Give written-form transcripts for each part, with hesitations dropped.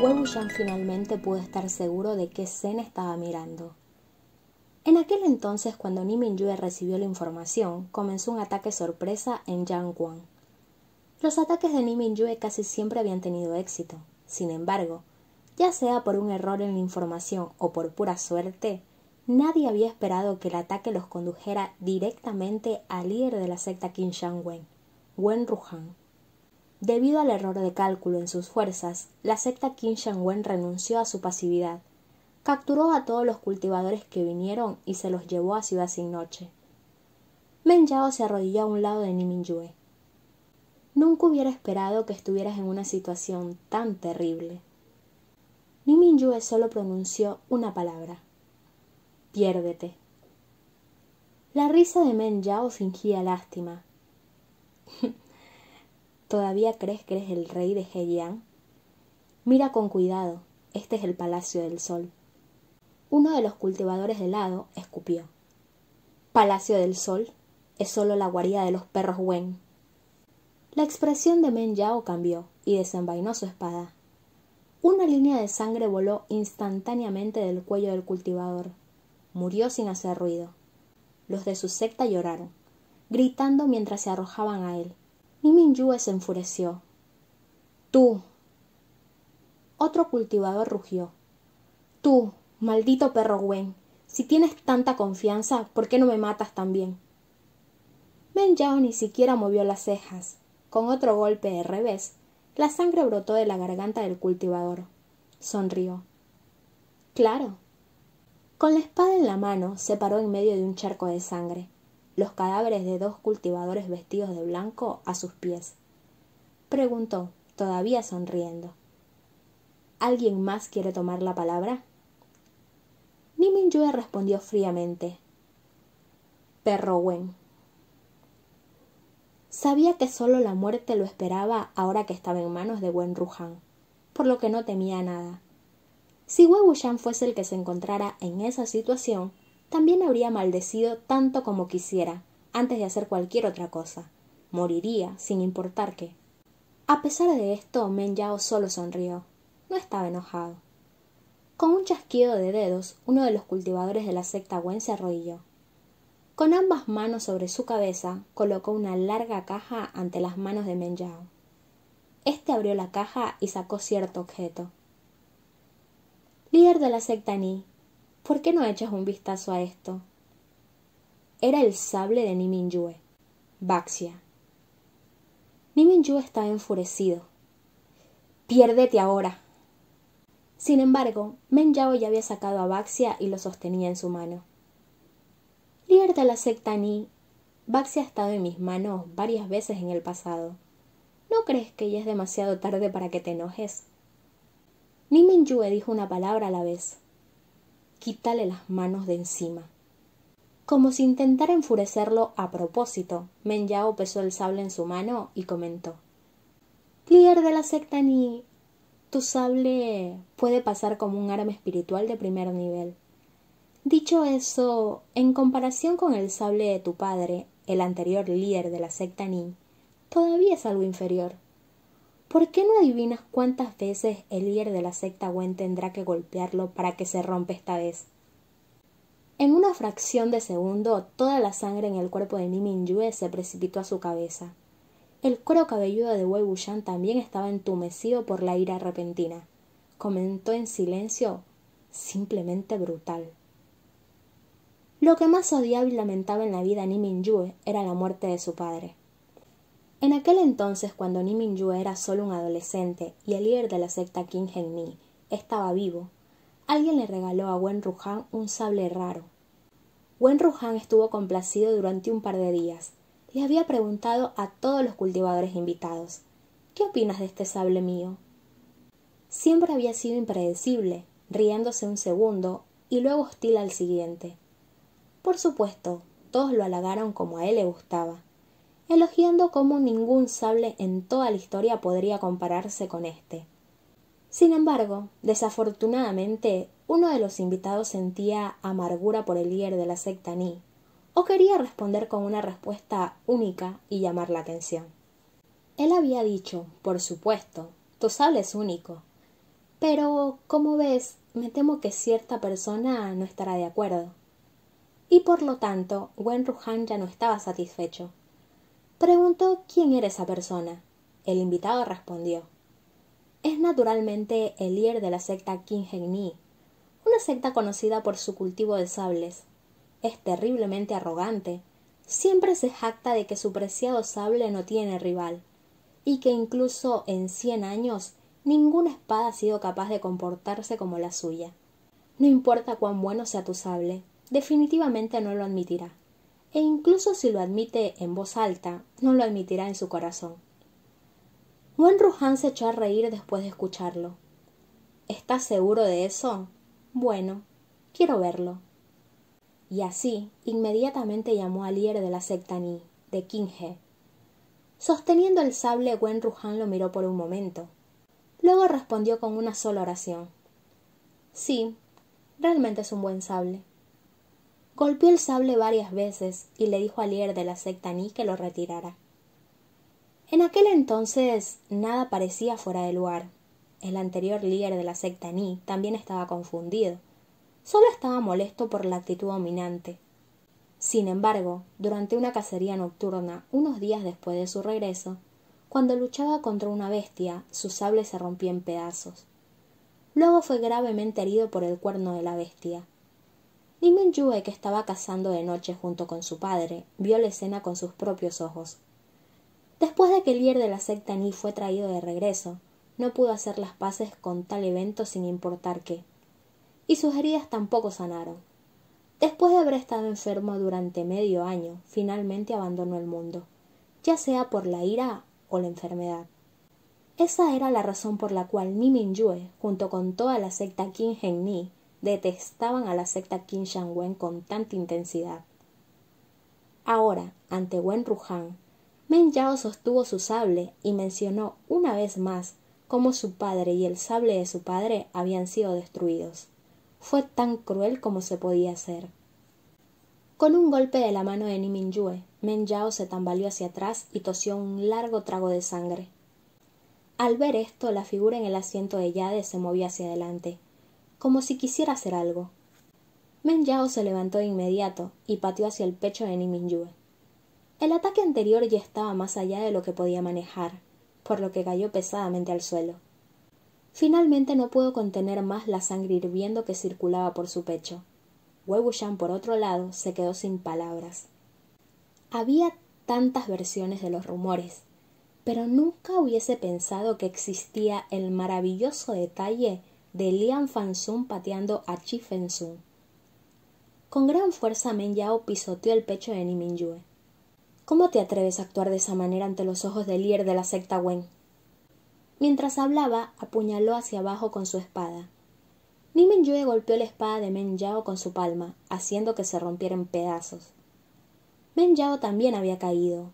Wei Wuxian finalmente pudo estar seguro de qué Zen estaba mirando. En aquel entonces, cuando Ni Mingyue recibió la información, comenzó un ataque sorpresa en Yangguan. Los ataques de Ni Mingyue casi siempre habían tenido éxito. Sin embargo, ya sea por un error en la información o por pura suerte, nadie había esperado que el ataque los condujera directamente al líder de la secta Qin Shan Wen, Wen Ruhan. Debido al error de cálculo en sus fuerzas, la secta Qin Shan Wen renunció a su pasividad, capturó a todos los cultivadores que vinieron y se los llevó a Ciudad Sin Noche. Men Yao se arrodilló a un lado de Ni Mingyue. Nunca hubiera esperado que estuvieras en una situación tan terrible. Ni Mingyue solo pronunció una palabra: piérdete. La risa de Men Yao fingía lástima. ¿Todavía crees que eres el rey de Heian? Mira con cuidado, este es el Palacio del Sol. Uno de los cultivadores de helado escupió. Palacio del Sol es solo la guarida de los perros Wen. La expresión de Men Yao cambió y desenvainó su espada. Una línea de sangre voló instantáneamente del cuello del cultivador. Murió sin hacer ruido. Los de su secta lloraron, gritando mientras se arrojaban a él. Ni Mingyue se enfureció. ¡Tú! Otro cultivador rugió. ¡Tú, maldito perro Wen! Si tienes tanta confianza, ¿por qué no me matas también? Men Yao ni siquiera movió las cejas. Con otro golpe de revés, la sangre brotó de la garganta del cultivador. Sonrió. Claro. Con la espada en la mano, se paró en medio de un charco de sangre, los cadáveres de 2 cultivadores vestidos de blanco a sus pies. Preguntó, todavía sonriendo. ¿Alguien más quiere tomar la palabra? Ni Mingyue respondió fríamente. Perro Wen. Sabía que solo la muerte lo esperaba ahora que estaba en manos de Wen Ruhan, por lo que no temía nada. Si Wei Wuxian fuese el que se encontrara en esa situación, también habría maldecido tanto como quisiera, antes de hacer cualquier otra cosa. Moriría, sin importar qué. A pesar de esto, Men Yao solo sonrió. No estaba enojado. Con un chasquido de dedos, uno de los cultivadores de la secta Wen se arrodilló. Con ambas manos sobre su cabeza, colocó una larga caja ante las manos de Men Yao. Este abrió la caja y sacó cierto objeto. Líder de la secta Ni, ¿por qué no echas un vistazo a esto? Era el sable de Ni Mingyue, Baxia. Ni Mingyue estaba enfurecido. ¡Piérdete ahora! Sin embargo, Men Yao ya había sacado a Baxia y lo sostenía en su mano. Líder de la secta Ni, Baxia ha estado en mis manos varias veces en el pasado. ¿No crees que ya es demasiado tarde para que te enojes? Ni Mingyue dijo una palabra a la vez. Quítale las manos de encima. Como si intentara enfurecerlo a propósito, Men Yao pesó el sable en su mano y comentó. Líder de la secta Ni, tu sable puede pasar como un arma espiritual de primer nivel. Dicho eso, en comparación con el sable de tu padre, el anterior líder de la secta Ni, todavía es algo inferior. ¿Por qué no adivinas cuántas veces el líder de la secta Wen tendrá que golpearlo para que se rompa esta vez? En una fracción de segundo, toda la sangre en el cuerpo de Ni Mingyue se precipitó a su cabeza. El cuero cabelludo de Wei Wuxian también estaba entumecido por la ira repentina. Comentó en silencio, simplemente brutal. Lo que más odiaba y lamentaba en la vida de Ni Mingyue era la muerte de su padre. En aquel entonces, cuando Ni Mingyue era solo un adolescente y el líder de la secta Qin Gen Ni estaba vivo, alguien le regaló a Wen Ruhan un sable raro. Wen Ruhan estuvo complacido durante un par de días. Le había preguntado a todos los cultivadores invitados, ¿qué opinas de este sable mío? Siempre había sido impredecible, riéndose un segundo y luego hostil al siguiente. Por supuesto, todos lo halagaron como a él le gustaba, elogiando cómo ningún sable en toda la historia podría compararse con este. Sin embargo, desafortunadamente, uno de los invitados sentía amargura por el líder de la secta Ni, o quería responder con una respuesta única y llamar la atención. Él había dicho, por supuesto, tu sable es único, Pero, como ves, me temo que cierta persona no estará de acuerdo. Y por lo tanto, Wen Ruhan ya no estaba satisfecho. Preguntó quién era esa persona. El invitado respondió: es naturalmente el líder de la secta Qin Ni, una secta conocida por su cultivo de sables. Es terriblemente arrogante. Siempre se jacta de que su preciado sable no tiene rival, y que incluso en 100 años ninguna espada ha sido capaz de comportarse como la suya. No importa cuán bueno sea tu sable, definitivamente no lo admitirá. E incluso si lo admite en voz alta, no lo admitirá en su corazón. Wen Ruhan se echó a reír después de escucharlo. ¿Estás seguro de eso? Bueno, quiero verlo. Y así, inmediatamente llamó al líder de la secta Ni, de Qin He. Sosteniendo el sable, Wen Ruhan lo miró por un momento. Luego respondió con una sola oración: sí, realmente es un buen sable. Golpeó el sable varias veces y le dijo al líder de la secta Ni que lo retirara. En aquel entonces nada parecía fuera de lugar. El anterior líder de la secta Ni también estaba confundido. Solo estaba molesto por la actitud dominante. Sin embargo, durante una cacería nocturna, unos días después de su regreso, cuando luchaba contra una bestia, su sable se rompió en pedazos. Luego fue gravemente herido por el cuerno de la bestia. Ni Mingyue, que estaba cazando de noche junto con su padre, vio la escena con sus propios ojos. Después de que el líder de la secta Ni fue traído de regreso, no pudo hacer las paces con tal evento sin importar qué. Y sus heridas tampoco sanaron. Después de haber estado enfermo durante medio año, finalmente abandonó el mundo, ya sea por la ira o la enfermedad. Esa era la razón por la cual Ni Mingyue, junto con toda la secta Qin Ni, detestaban a la secta Qin Wen con tanta intensidad. Ahora, ante Wen Ruhan, Men Yao sostuvo su sable y mencionó una vez más cómo su padre y el sable de su padre habían sido destruidos. Fue tan cruel como se podía hacer. Con un golpe de la mano de Ni Mingyue, Men Yao se tambaleó hacia atrás y tosió un largo trago de sangre. Al ver esto, la figura en el asiento de Yade se movió hacia adelante, como si quisiera hacer algo. Men Yao se levantó de inmediato y pateó hacia el pecho de Ni Mingyue. El ataque anterior ya estaba más allá de lo que podía manejar, por lo que cayó pesadamente al suelo. Finalmente no pudo contener más la sangre hirviendo que circulaba por su pecho. Wei Wuxian, por otro lado, se quedó sin palabras. Había tantas versiones de los rumores, pero nunca hubiese pensado que existía el maravilloso detalle de Lian Fanzun pateando a Chi Fenzun. Con gran fuerza Men Yao pisoteó el pecho de Ni Mingyue. ¿Cómo te atreves a actuar de esa manera ante los ojos del líder de la secta Wen? Mientras hablaba, apuñaló hacia abajo con su espada. Ni Mingyue golpeó la espada de Men Yao con su palma, haciendo que se rompiera en pedazos. Men Yao también había caído.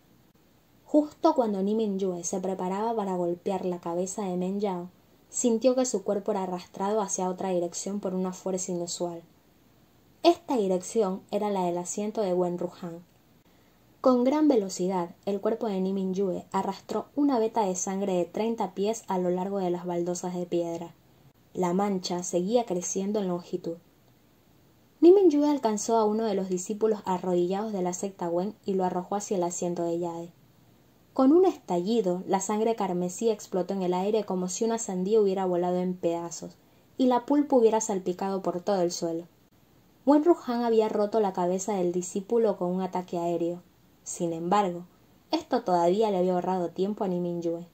Justo cuando Ni Mingyue se preparaba para golpear la cabeza de Men Yao, sintió que su cuerpo era arrastrado hacia otra dirección por una fuerza inusual. Esta dirección era la del asiento de Wen Ruhan. Con gran velocidad, el cuerpo de Ni Mingyue arrastró una veta de sangre de 30 pies a lo largo de las baldosas de piedra. La mancha seguía creciendo en longitud. Ni Mingyue alcanzó a uno de los discípulos arrodillados de la secta Wen y lo arrojó hacia el asiento de Yade. Con un estallido, la sangre carmesí explotó en el aire como si una sandía hubiera volado en pedazos, y la pulpa hubiera salpicado por todo el suelo. Wen Ruhan había roto la cabeza del discípulo con un ataque aéreo. Sin embargo, esto todavía le había ahorrado tiempo a Ni Mingyue.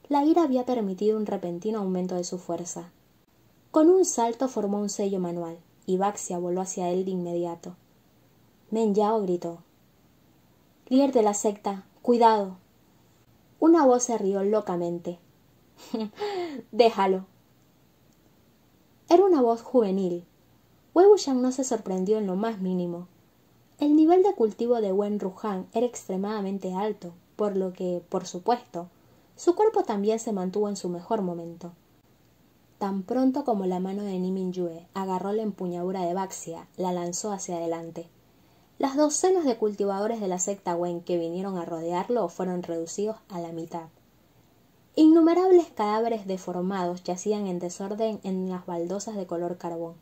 La ira había permitido un repentino aumento de su fuerza. Con un salto formó un sello manual, y Baxia voló hacia él de inmediato. Men Yao gritó: «Líder de la secta, cuidado». Una voz se rió locamente. «Déjalo». Era una voz juvenil. Wei Wuxian no se sorprendió en lo más mínimo. El nivel de cultivo de Wen Ruhan era extremadamente alto, por lo que, por supuesto, su cuerpo también se mantuvo en su mejor momento. Tan pronto como la mano de Ni Mingyue agarró la empuñadura de Baxia, la lanzó hacia adelante. Las docenas de cultivadores de la secta Wen que vinieron a rodearlo fueron reducidos a la mitad. Innumerables cadáveres deformados yacían en desorden en las baldosas de color carbón.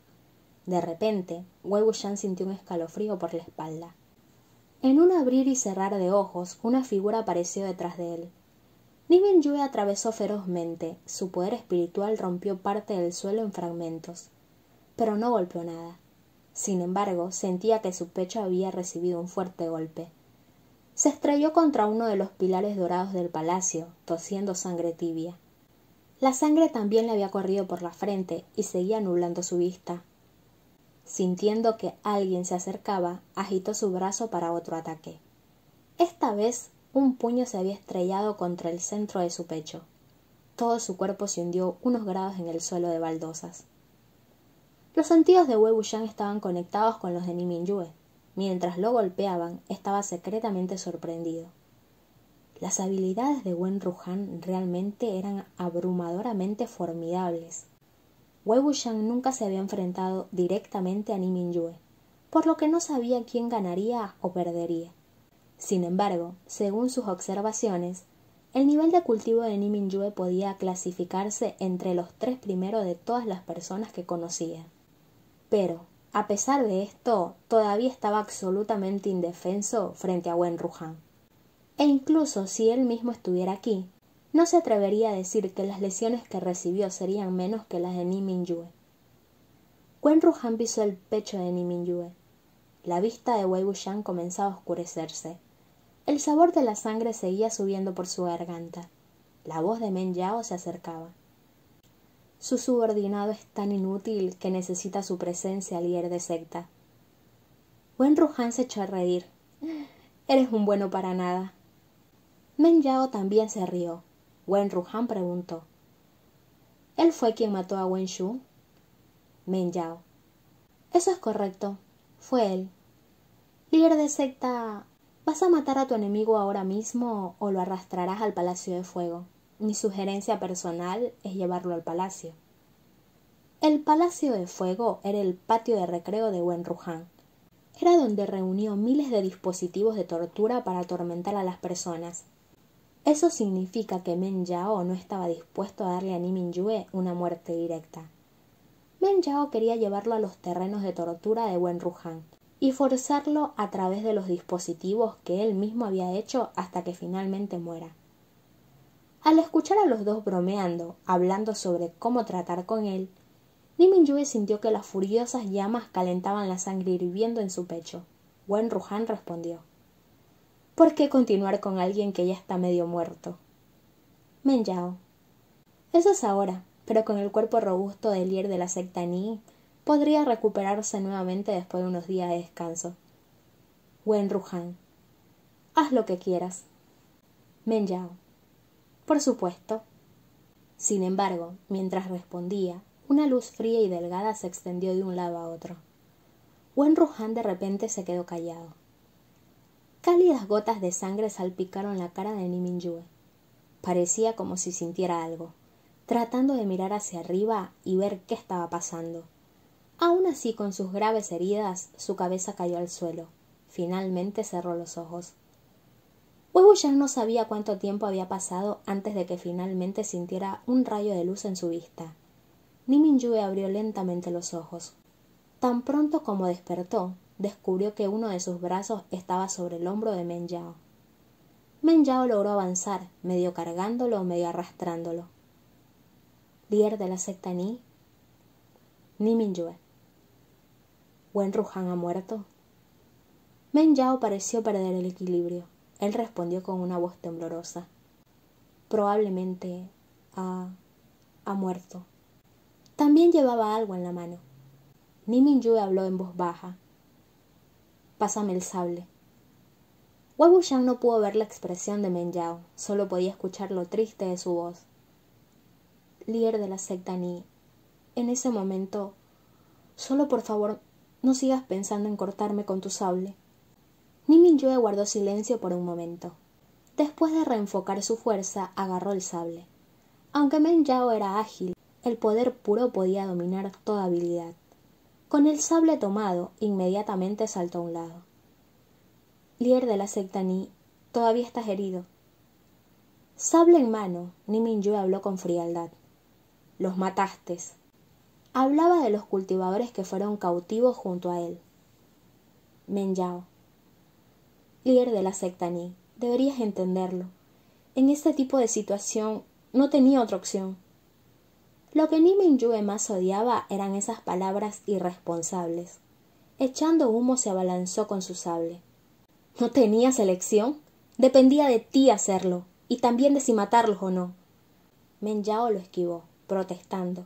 De repente, Wei Wuxian sintió un escalofrío por la espalda. En un abrir y cerrar de ojos, una figura apareció detrás de él. Ni Mingyue atravesó ferozmente, su poder espiritual rompió parte del suelo en fragmentos, pero no golpeó nada. Sin embargo, sentía que su pecho había recibido un fuerte golpe. Se estrelló contra uno de los pilares dorados del palacio, tosiendo sangre tibia. La sangre también le había corrido por la frente y seguía nublando su vista. Sintiendo que alguien se acercaba, agitó su brazo para otro ataque. Esta vez, un puño se había estrellado contra el centro de su pecho. Todo su cuerpo se hundió unos grados en el suelo de baldosas. Los sentidos de Wei Wuxian estaban conectados con los de Ni Mingyue. Mientras lo golpeaban, estaba secretamente sorprendido. Las habilidades de Wen Ruhan realmente eran abrumadoramente formidables. Wei Wuxian nunca se había enfrentado directamente a Ni Mingyue, por lo que no sabía quién ganaría o perdería. Sin embargo, según sus observaciones, el nivel de cultivo de Ni Mingyue podía clasificarse entre los 3 primeros de todas las personas que conocía. Pero, a pesar de esto, todavía estaba absolutamente indefenso frente a Wen Ruhan. E incluso si él mismo estuviera aquí, no se atrevería a decir que las lesiones que recibió serían menos que las de Ni Mingyue. Wen Ruhan pisó el pecho de Ni Mingyue. La vista de Wei Wuxian comenzaba a oscurecerse. El sabor de la sangre seguía subiendo por su garganta. La voz de Men Yao se acercaba. Su subordinado es tan inútil que necesita su presencia, líder de secta. Wen Ruhan se echó a reír. Eres un bueno para nada. Men Yao también se rió. Wen Ruhan preguntó. ¿Él fue quien mató a Wen Shu? Men Yao. Eso es correcto. Fue él. Líder de secta, ¿vas a matar a tu enemigo ahora mismo o lo arrastrarás al Palacio de Fuego? Mi sugerencia personal es llevarlo al palacio. El Palacio de Fuego era el patio de recreo de Wen Ruhan. Era donde reunió miles de dispositivos de tortura para atormentar a las personas. Eso significa que Men Yao no estaba dispuesto a darle a Ni Mingyue una muerte directa. Men Yao quería llevarlo a los terrenos de tortura de Wen Ruhan y forzarlo a través de los dispositivos que él mismo había hecho hasta que finalmente muera. Al escuchar a los dos bromeando, hablando sobre cómo tratar con él, Ni Mingyue sintió que las furiosas llamas calentaban la sangre hirviendo en su pecho. Wen Ruhan respondió. ¿Por qué continuar con alguien que ya está medio muerto? Men Yao. Eso es ahora, pero con el cuerpo robusto del líder de la secta Ni, podría recuperarse nuevamente después de unos días de descanso. Wen Ruhan. Haz lo que quieras. Men Yao. Por supuesto. Sin embargo, mientras respondía, una luz fría y delgada se extendió de un lado a otro. Wen Ruhan de repente se quedó callado. Cálidas gotas de sangre salpicaron la cara de Ni Mingyue. Parecía como si sintiera algo, tratando de mirar hacia arriba y ver qué estaba pasando. Aún así, con sus graves heridas, su cabeza cayó al suelo. Finalmente cerró los ojos. Wei Wuxian no sabía cuánto tiempo había pasado antes de que finalmente sintiera un rayo de luz en su vista. Ni Mingyue abrió lentamente los ojos. Tan pronto como despertó, descubrió que uno de sus brazos estaba sobre el hombro de Men Yao. Men Yao logró avanzar, medio cargándolo, medio arrastrándolo. ¿Líder de la secta Ni? Ni Mingyue. ¿Wen Ruhan ha muerto? Men Yao pareció perder el equilibrio. Él respondió con una voz temblorosa. Probablemente ha muerto. También llevaba algo en la mano. Ni Mingyue habló en voz baja. Pásame el sable. Wei Wuxian no pudo ver la expresión de Men Yao, solo podía escuchar lo triste de su voz. Líder de la secta Ni, en ese momento, solo por favor, no sigas pensando en cortarme con tu sable. Ni Mingyue guardó silencio por un momento. Después de reenfocar su fuerza, agarró el sable. Aunque Men Yao era ágil, el poder puro podía dominar toda habilidad. Con el sable tomado, inmediatamente saltó a un lado. Líder de la secta Ni, todavía estás herido. Sable en mano, Ni Mingyue habló con frialdad. Los mataste. Hablaba de los cultivadores que fueron cautivos junto a él. Men Yao, líder de la secta Ni, deberías entenderlo. En este tipo de situación no tenía otra opción. Lo que Ni Mingyue más odiaba eran esas palabras irresponsables. Echando humo se abalanzó con su sable. ¿No tenías elección? Dependía de ti hacerlo, y también de si matarlos o no. Men Yao lo esquivó, protestando.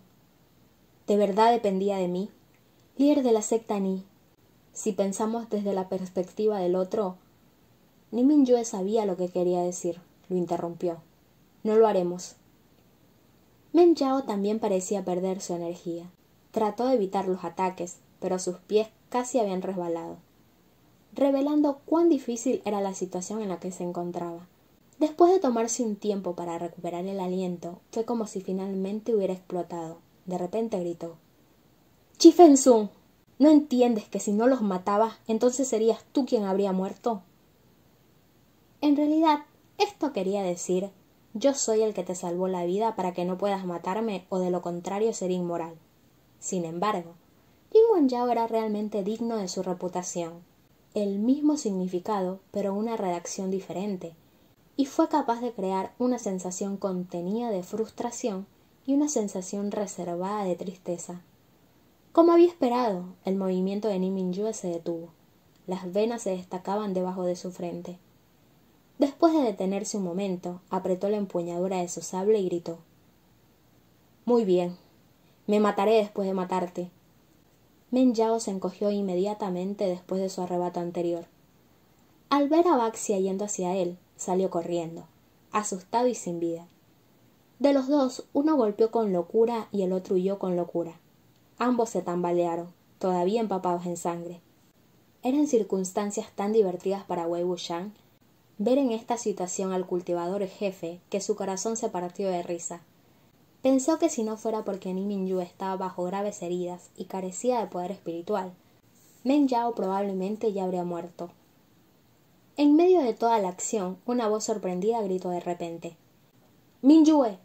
¿De verdad dependía de mí? Líder de la secta Ni. Si pensamos desde la perspectiva del otro... Ni Mingyue sabía lo que quería decir. Lo interrumpió. No lo haremos. Men Yao también parecía perder su energía. Trató de evitar los ataques, pero sus pies casi habían resbalado, revelando cuán difícil era la situación en la que se encontraba. Después de tomarse un tiempo para recuperar el aliento, fue como si finalmente hubiera explotado. De repente gritó: «Chi Feng-sun, ¿no entiendes que si no los matabas, entonces serías tú quien habría muerto?» En realidad, esto quería decir: yo soy el que te salvó la vida para que no puedas matarme, o de lo contrario sería inmoral. Sin embargo, Lin Wanyao era realmente digno de su reputación. El mismo significado, pero una redacción diferente, y fue capaz de crear una sensación contenida de frustración y una sensación reservada de tristeza. Como había esperado, el movimiento de Ni Mingyue se detuvo. Las venas se destacaban debajo de su frente. Después de detenerse un momento, apretó la empuñadura de su sable y gritó: «Muy bien, me mataré después de matarte». Men Yao se encogió inmediatamente después de su arrebato anterior. Al ver a Baxia yendo hacia él, salió corriendo, asustado y sin vida. De los dos, uno golpeó con locura y el otro huyó con locura. Ambos se tambalearon, todavía empapados en sangre. Eran circunstancias tan divertidas para Wei Wuxian ver en esta situación al cultivador jefe que su corazón se partió de risa. Pensó que si no fuera porque Ni Mingyue estaba bajo graves heridas y carecía de poder espiritual, Men Yao probablemente ya habría muerto. En medio de toda la acción, una voz sorprendida gritó de repente: «¡Mingyue!».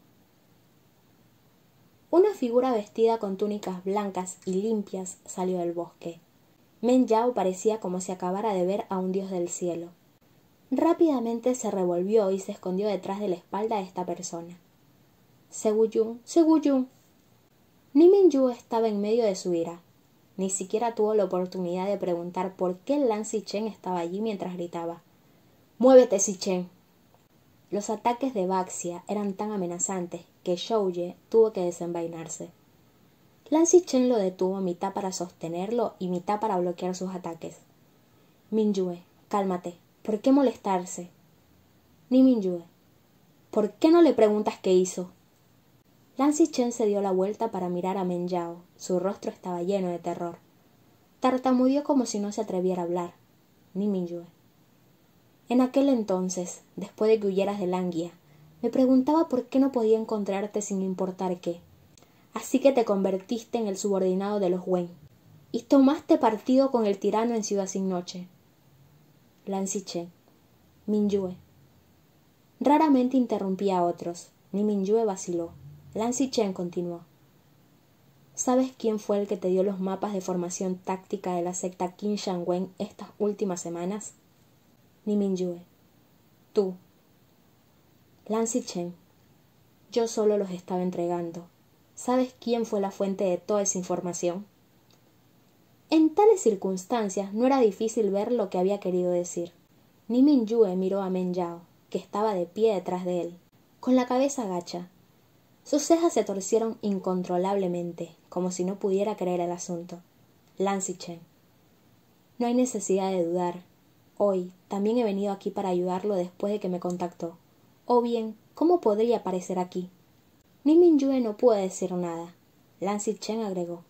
Una figura vestida con túnicas blancas y limpias salió del bosque. Men Yao parecía como si acabara de ver a un dios del cielo. Rápidamente se revolvió y se escondió detrás de la espalda de esta persona. «Seguyun, Seguyun». Ni Mingyue estaba en medio de su ira. Ni siquiera tuvo la oportunidad de preguntar por qué Lan Zichen estaba allí mientras gritaba: «¡Muévete, Zichen!». Los ataques de Baxia eran tan amenazantes que Zhou tuvo que desenvainarse. Lan Zichen lo detuvo mitad para sostenerlo y mitad para bloquear sus ataques. «Mingyue, cálmate. ¿Por qué molestarse?». «Ni Mingyue, ¿por qué no le preguntas qué hizo?». Lan Zichen se dio la vuelta para mirar a Men Yao. Su rostro estaba lleno de terror. Tartamudeó como si no se atreviera a hablar. «Ni Mingyue, en aquel entonces, después de que huyeras de Languia, me preguntaba por qué no podía encontrarte sin importar qué. Así que te convertiste en el subordinado de los Wen, y tomaste partido con el tirano en Ciudad Sin Noche». Lan Zichen: «Mingyue». Raramente interrumpía a otros. Ni Mingyue vaciló. Lan Zichen continuó: «¿Sabes quién fue el que te dio los mapas de formación táctica de la secta Qin Shan Wen estas últimas semanas?». Ni Mingyue: «Tú». Lan Zichen: «Yo solo los estaba entregando. ¿Sabes quién fue la fuente de toda esa información?». En tales circunstancias no era difícil ver lo que había querido decir. Ni Mingyue miró a Men Yao, que estaba de pie detrás de él, con la cabeza gacha. Sus cejas se torcieron incontrolablemente, como si no pudiera creer el asunto. Lan Zichen: «No hay necesidad de dudar. Hoy también he venido aquí para ayudarlo después de que me contactó. O bien, ¿cómo podría aparecer aquí?». Ni Mingyue no pudo decir nada. Lan Zichen agregó: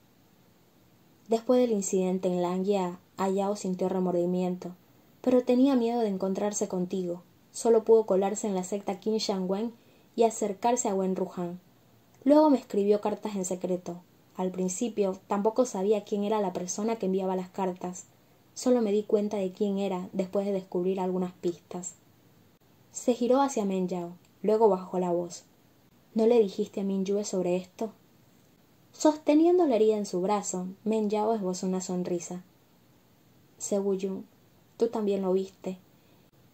«Después del incidente en Languia, Yao sintió remordimiento, pero tenía miedo de encontrarse contigo. Solo pudo colarse en la secta Qin Shan Wen y acercarse a Wen Ruhan. Luego me escribió cartas en secreto. Al principio tampoco sabía quién era la persona que enviaba las cartas. Solo me di cuenta de quién era después de descubrir algunas pistas». Se giró hacia Men Yao. Luego bajó la voz. ¿No le dijiste a Mingyue sobre esto? Sosteniendo la herida en su brazo, Men Yao esbozó una sonrisa. Sebu-jun, tú también lo viste.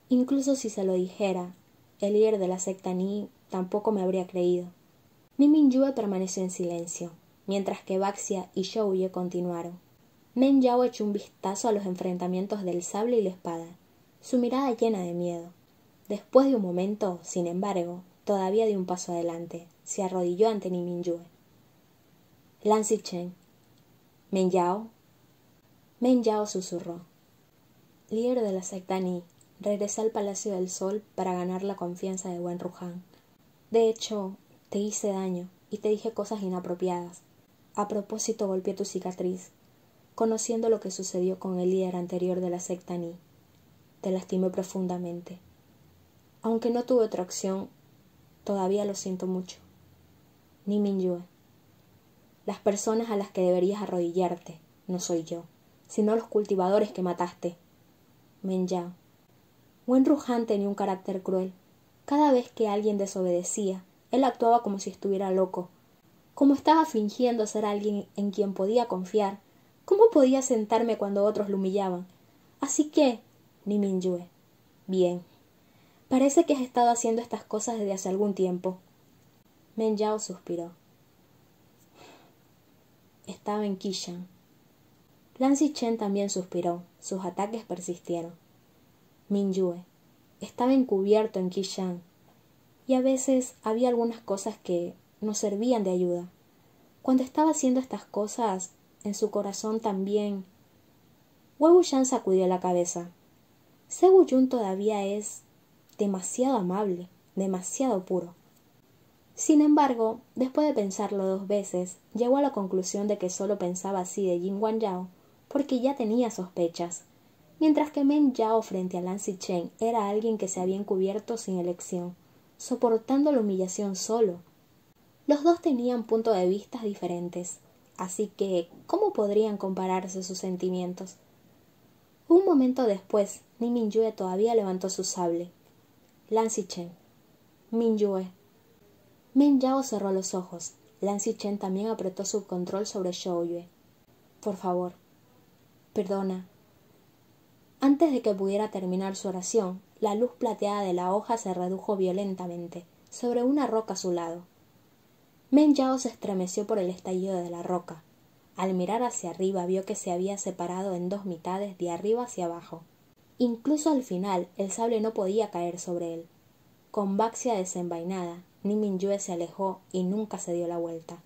Incluso si se lo dijera, el líder de la secta Ni tampoco me habría creído. Ni Mingyue permaneció en silencio, mientras que Baxia y Shouye continuaron. Men Yao echó un vistazo a los enfrentamientos del sable y la espada, su mirada llena de miedo. Después de un momento, sin embargo, todavía dio un paso adelante. Se arrodilló ante Ni Mingyue. Lan Zichen. ¿Men Yao? Men Yao susurró. Líder de la secta Ni, regresé al Palacio del Sol para ganar la confianza de Wenruhan. De hecho, te hice daño y te dije cosas inapropiadas. A propósito golpeé tu cicatriz, conociendo lo que sucedió con el líder anterior de la secta Ni. Te lastimé profundamente. Aunque no tuve otra opción, todavía lo siento mucho. Ni Mingyue. Las personas a las que deberías arrodillarte no soy yo, sino los cultivadores que mataste. Men Yao. Wenruhan tenía un carácter cruel. Cada vez que alguien desobedecía, él actuaba como si estuviera loco. Como estaba fingiendo ser alguien en quien podía confiar, ¿cómo podía sentarme cuando otros lo humillaban? Así que, Ni Mingyue. Bien. Parece que has estado haciendo estas cosas desde hace algún tiempo. Men Yao suspiró. Estaba en Qishan. Lan Zichen también suspiró. Sus ataques persistieron. Mingyue. Estaba encubierto en Qishan. Y a veces había algunas cosas que nos servían de ayuda. Cuando estaba haciendo estas cosas, en su corazón también. Wei Wuxian sacudió la cabeza. Sebu-jun todavía es demasiado amable, demasiado puro. Sin embargo, después de pensarlo 2 veces, llegó a la conclusión de que solo pensaba así de Jin Guangyao porque ya tenía sospechas, mientras que Men Yao frente a Lan Zichen era alguien que se había encubierto sin elección, soportando la humillación solo. Los dos tenían puntos de vista diferentes, así que ¿cómo podrían compararse sus sentimientos? Un momento después, Ni Mingyue todavía levantó su sable. Lan Zichen. Mingyue. Men Yao cerró los ojos. Lan Zichen también apretó su control sobre Shouye. Por favor. Perdona. Antes de que pudiera terminar su oración, la luz plateada de la hoja se redujo violentamente, sobre una roca a su lado. Men Yao se estremeció por el estallido de la roca. Al mirar hacia arriba vio que se había separado en 2 mitades de arriba hacia abajo. Incluso al final el sable no podía caer sobre él. Con Baxia desenvainada, Ni Mingyue se alejó y nunca se dio la vuelta.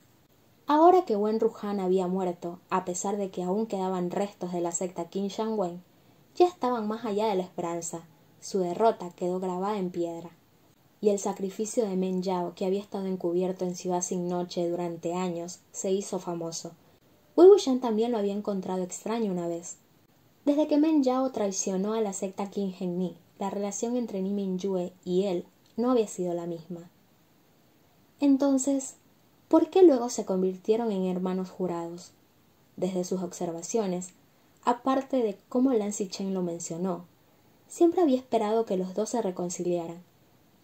Ahora que Wenruhan había muerto, a pesar de que aún quedaban restos de la secta Qin Shan Wen, ya estaban más allá de la esperanza. Su derrota quedó grabada en piedra. Y el sacrificio de Men Yao, que había estado encubierto en Ciudad Sin Noche durante años, se hizo famoso. Wei Wuxian también lo había encontrado extraño una vez. Desde que Men Yao traicionó a la secta Qin Gen Ni, la relación entre Ni Mingyue y él no había sido la misma. Entonces, ¿por qué luego se convirtieron en hermanos jurados? Desde sus observaciones, aparte de cómo Lan Zichen lo mencionó, siempre había esperado que los dos se reconciliaran.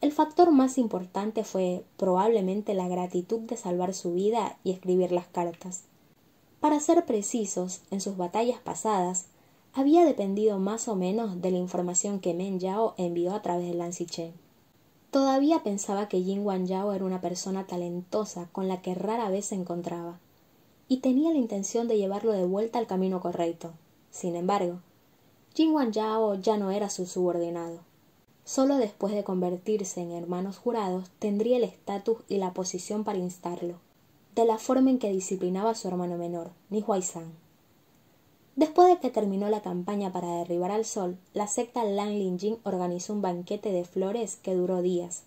El factor más importante fue probablemente la gratitud de salvar su vida y escribir las cartas. Para ser precisos, en sus batallas pasadas, había dependido más o menos de la información que Men Yao envió a través de Lan Zichen. Todavía pensaba que Jin Guangyao era una persona talentosa con la que rara vez se encontraba, y tenía la intención de llevarlo de vuelta al camino correcto. Sin embargo, Jin Guangyao ya no era su subordinado. Solo después de convertirse en hermanos jurados tendría el estatus y la posición para instarlo, de la forma en que disciplinaba a su hermano menor, Ni Huaizhan. Después de que terminó la campaña para derribar al sol, la secta Lan Linjin organizó un banquete de flores que duró días,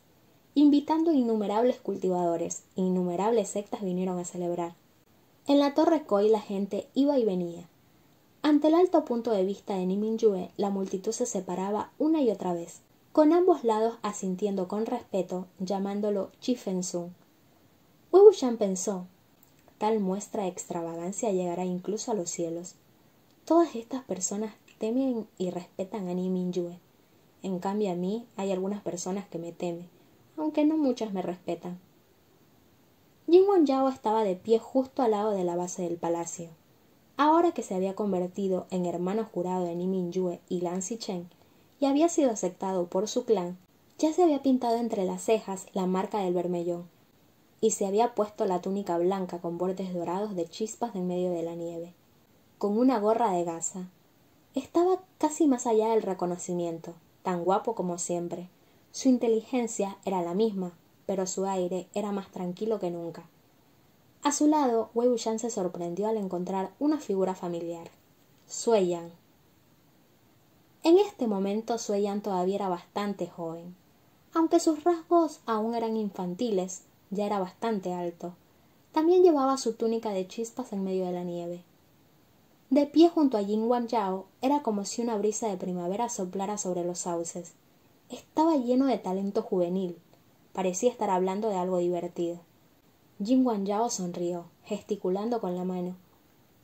invitando a innumerables cultivadores. Innumerables sectas vinieron a celebrar. En la torre Koi la gente iba y venía. Ante el alto punto de vista de Ni Mingyue, la multitud se separaba una y otra vez, con ambos lados asintiendo con respeto, llamándolo Chifensung. Wei Wuxian pensó, tal muestra de extravagancia llegará incluso a los cielos. Todas estas personas temen y respetan a Ni Mingyue. En cambio a mí hay algunas personas que me temen, aunque no muchos me respetan. Jin Wanjao estaba de pie justo al lado de la base del palacio. Ahora que se había convertido en hermano jurado de Ni Mingyue y Lan Zichen y había sido aceptado por su clan, ya se había pintado entre las cejas la marca del bermellón y se había puesto la túnica blanca con bordes dorados de chispas en medio de la nieve, con una gorra de gasa. Estaba casi más allá del reconocimiento, tan guapo como siempre. Su inteligencia era la misma, pero su aire era más tranquilo que nunca. A su lado, Wei Wuxian se sorprendió al encontrar una figura familiar, Sui Yan. En este momento Sui Yan todavía era bastante joven. Aunque sus rasgos aún eran infantiles, ya era bastante alto. También llevaba su túnica de chispas en medio de la nieve. De pie junto a Jin Wanjao, era como si una brisa de primavera soplara sobre los sauces. Estaba lleno de talento juvenil. Parecía estar hablando de algo divertido. Jin Wanjao sonrió, gesticulando con la mano.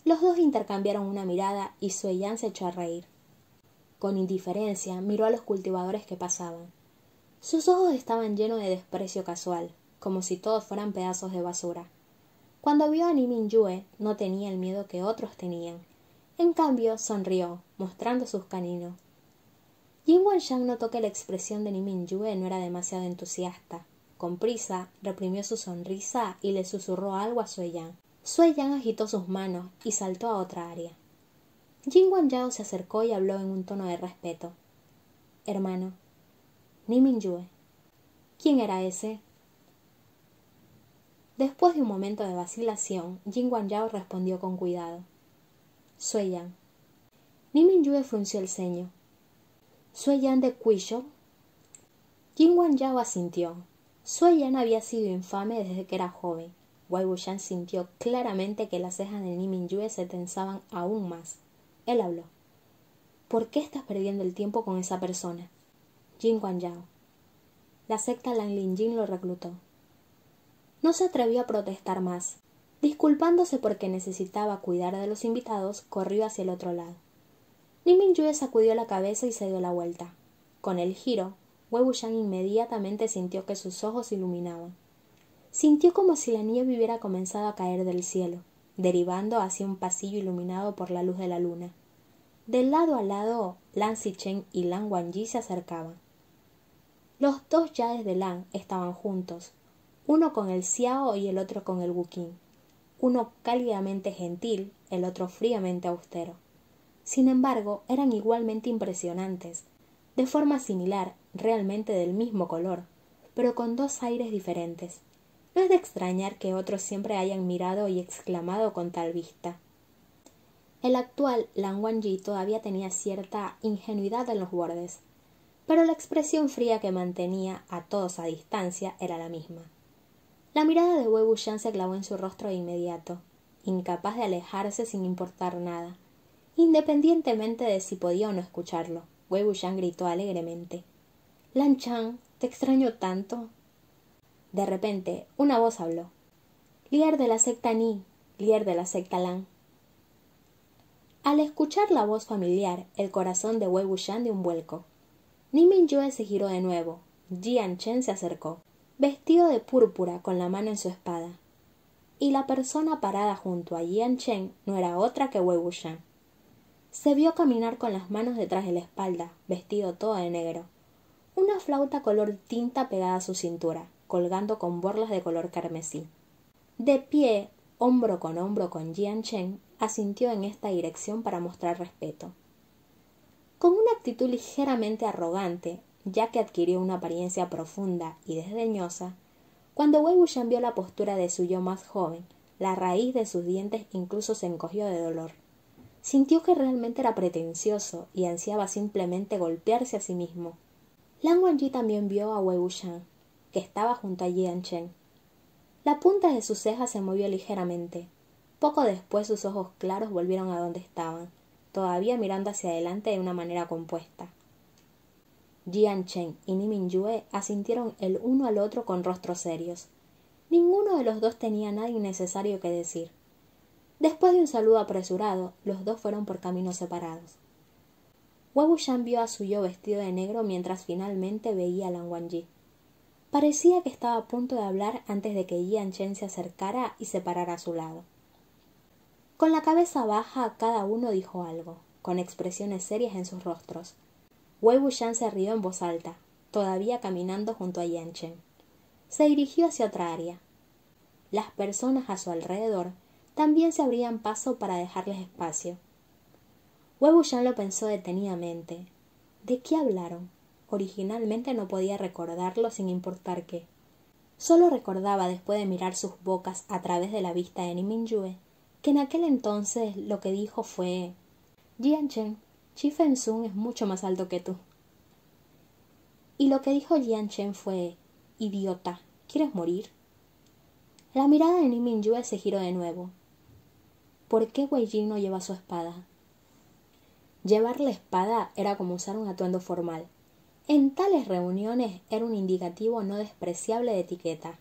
Los dos intercambiaron una mirada y Sui Yan se echó a reír. Con indiferencia miró a los cultivadores que pasaban. Sus ojos estaban llenos de desprecio casual, como si todos fueran pedazos de basura. Cuando vio a Ni Mingyue, no tenía el miedo que otros tenían. En cambio, sonrió, mostrando sus caninos. Jin Wanxiang notó que la expresión de Ni Mingyue no era demasiado entusiasta. Con prisa, reprimió su sonrisa y le susurró algo a Sui Yan. Sui Yan agitó sus manos y saltó a otra área. Jin Wanjao se acercó y habló en un tono de respeto. Hermano, Ni Mingyue. ¿Quién era ese? Después de un momento de vacilación, Jin Wanjao respondió con cuidado. Sui Yan. Ni Mingyue frunció el ceño. ¿Sui Yan de Cuizhou? Jin Wanjao asintió. Sui Yan había sido infame desde que era joven. Wei Wuxian sintió claramente que las cejas de Ni Mingyue se tensaban aún más. Él habló. ¿Por qué estás perdiendo el tiempo con esa persona? Jin Wanjao. La secta Lanlinjin lo reclutó. No se atrevió a protestar más. Disculpándose porque necesitaba cuidar de los invitados, corrió hacia el otro lado. Ni Mingyue sacudió la cabeza y se dio la vuelta. Con el giro, Wei Wuxian inmediatamente sintió que sus ojos se iluminaban. Sintió como si la nieve hubiera comenzado a caer del cielo, derivando hacia un pasillo iluminado por la luz de la luna. De lado a lado, Lan Zichen y Lan Wangji se acercaban. Los dos yades de Lan estaban juntos, uno con el Xiao y el otro con el Wuqing, uno cálidamente gentil, el otro fríamente austero. Sin embargo, eran igualmente impresionantes, de forma similar, realmente del mismo color, pero con dos aires diferentes. No es de extrañar que otros siempre hayan mirado y exclamado con tal vista. El actual Lan Wangji todavía tenía cierta ingenuidad en los bordes, pero la expresión fría que mantenía a todos a distancia era la misma. La mirada de Wei Wuxian se clavó en su rostro de inmediato, incapaz de alejarse sin importar nada. Independientemente de si podía o no escucharlo, Wei Wuxian gritó alegremente. «Lan Chan, te extraño tanto». De repente, una voz habló. «Líder de la secta Ni, líder de la secta Lan». Al escuchar la voz familiar, el corazón de Wei Wuxian dio un vuelco. Ni Mingyue se giró de nuevo. Jian Chen se acercó, vestido de púrpura con la mano en su espada. Y la persona parada junto a Jian Chen no era otra que Wei Wuxian. Se vio caminar con las manos detrás de la espalda, vestido todo de negro. Una flauta color tinta pegada a su cintura, colgando con borlas de color carmesí. De pie, hombro con Jian Chen, asintió en esta dirección para mostrar respeto. Con una actitud ligeramente arrogante, ya que adquirió una apariencia profunda y desdeñosa, cuando Wei Wuxian vio la postura de su yo más joven, la raíz de sus dientes incluso se encogió de dolor. Sintió que realmente era pretencioso y ansiaba simplemente golpearse a sí mismo. Lan Wangji también vio a Wei Wuxian, que estaba junto a Jian Chen. La punta de sus cejas se movió ligeramente. Poco después sus ojos claros volvieron a donde estaban, todavía mirando hacia adelante de una manera compuesta. Jian Chen y Ni Mingyue asintieron el uno al otro con rostros serios. Ninguno de los dos tenía nada innecesario que decir. Después de un saludo apresurado, los dos fueron por caminos separados. Wei Wuxian vio a su yo vestido de negro mientras finalmente veía a Lan Wangji. Parecía que estaba a punto de hablar antes de que Jian Chen se acercara y se parara a su lado. Con la cabeza baja, cada uno dijo algo, con expresiones serias en sus rostros. Wei Wuxian se rió en voz alta, todavía caminando junto a Jian Chen. Se dirigió hacia otra área. Las personas a su alrededor también se abrían paso para dejarles espacio. Wei Wuxian lo pensó detenidamente. ¿De qué hablaron? Originalmente no podía recordarlo sin importar qué. Solo recordaba, después de mirar sus bocas a través de la vista de Nimingyue, que en aquel entonces lo que dijo fue: Jian Chen, Chi Feng-sun es mucho más alto que tú. Y lo que dijo Jian Chen fue: idiota, ¿quieres morir? La mirada de Nimingyue se giró de nuevo. ¿Por qué Wei Jing no lleva su espada? Llevar la espada era como usar un atuendo formal. En tales reuniones era un indicativo no despreciable de etiqueta.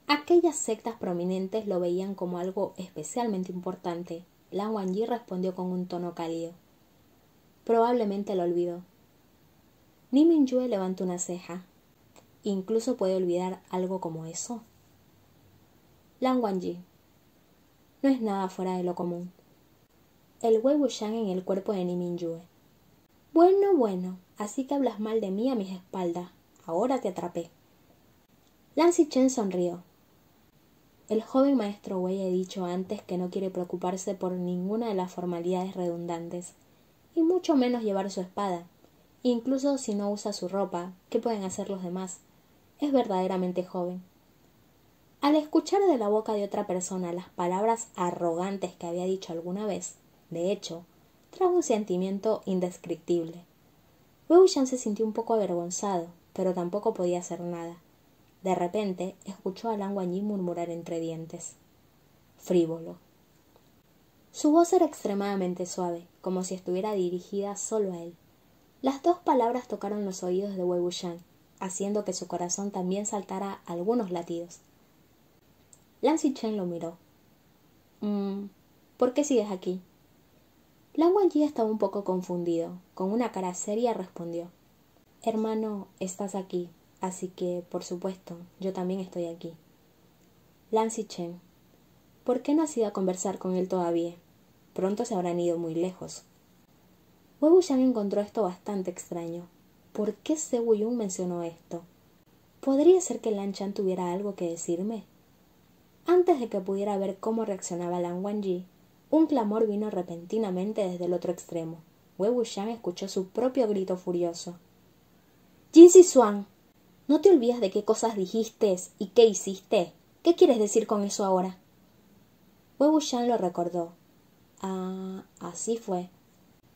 Aquellas sectas prominentes lo veían como algo especialmente importante. Lan Wangji respondió con un tono cálido. Probablemente lo olvidó. Nimingyue levantó una ceja. ¿Incluso puede olvidar algo como eso? Lan Wangji. No es nada fuera de lo común. El Wei Wuxian en el cuerpo de Nimingyue. Bueno, así que hablas mal de mí a mis espaldas. Ahora te atrapé. Lan Xichen sonrió. El joven maestro Wei ha dicho antes que no quiere preocuparse por ninguna de las formalidades redundantes, y mucho menos llevar su espada. Incluso si no usa su ropa, ¿qué pueden hacer los demás? Es verdaderamente joven. Al escuchar de la boca de otra persona las palabras arrogantes que había dicho alguna vez, de hecho, trajo un sentimiento indescriptible. Wei Wuxian se sintió un poco avergonzado, pero tampoco podía hacer nada. De repente, escuchó a Lan Wangji murmurar entre dientes: frívolo. Su voz era extremadamente suave, como si estuviera dirigida solo a él. Las dos palabras tocaron los oídos de Wei Wuxian, haciendo que su corazón también saltara algunos latidos. Lan Xichen lo miró. ¿Por qué sigues aquí? Lan Wangji estaba un poco confundido. Con una cara seria respondió: hermano, estás aquí, así que, por supuesto, yo también estoy aquí. Lan Xichen: ¿por qué no has ido a conversar con él todavía? Pronto se habrán ido muy lejos. Wei Wuxian encontró esto bastante extraño. ¿Por qué Zhou Yun mencionó esto? ¿Podría ser que Lan Chan tuviera algo que decirme? Antes de que pudiera ver cómo reaccionaba Lan Wangji, un clamor vino repentinamente desde el otro extremo. Wei Wuxian escuchó su propio grito furioso. Jin Zixuan, ¿no te olvidas de qué cosas dijiste y qué hiciste? ¿Qué quieres decir con eso ahora? Wei Wuxian lo recordó. Así fue.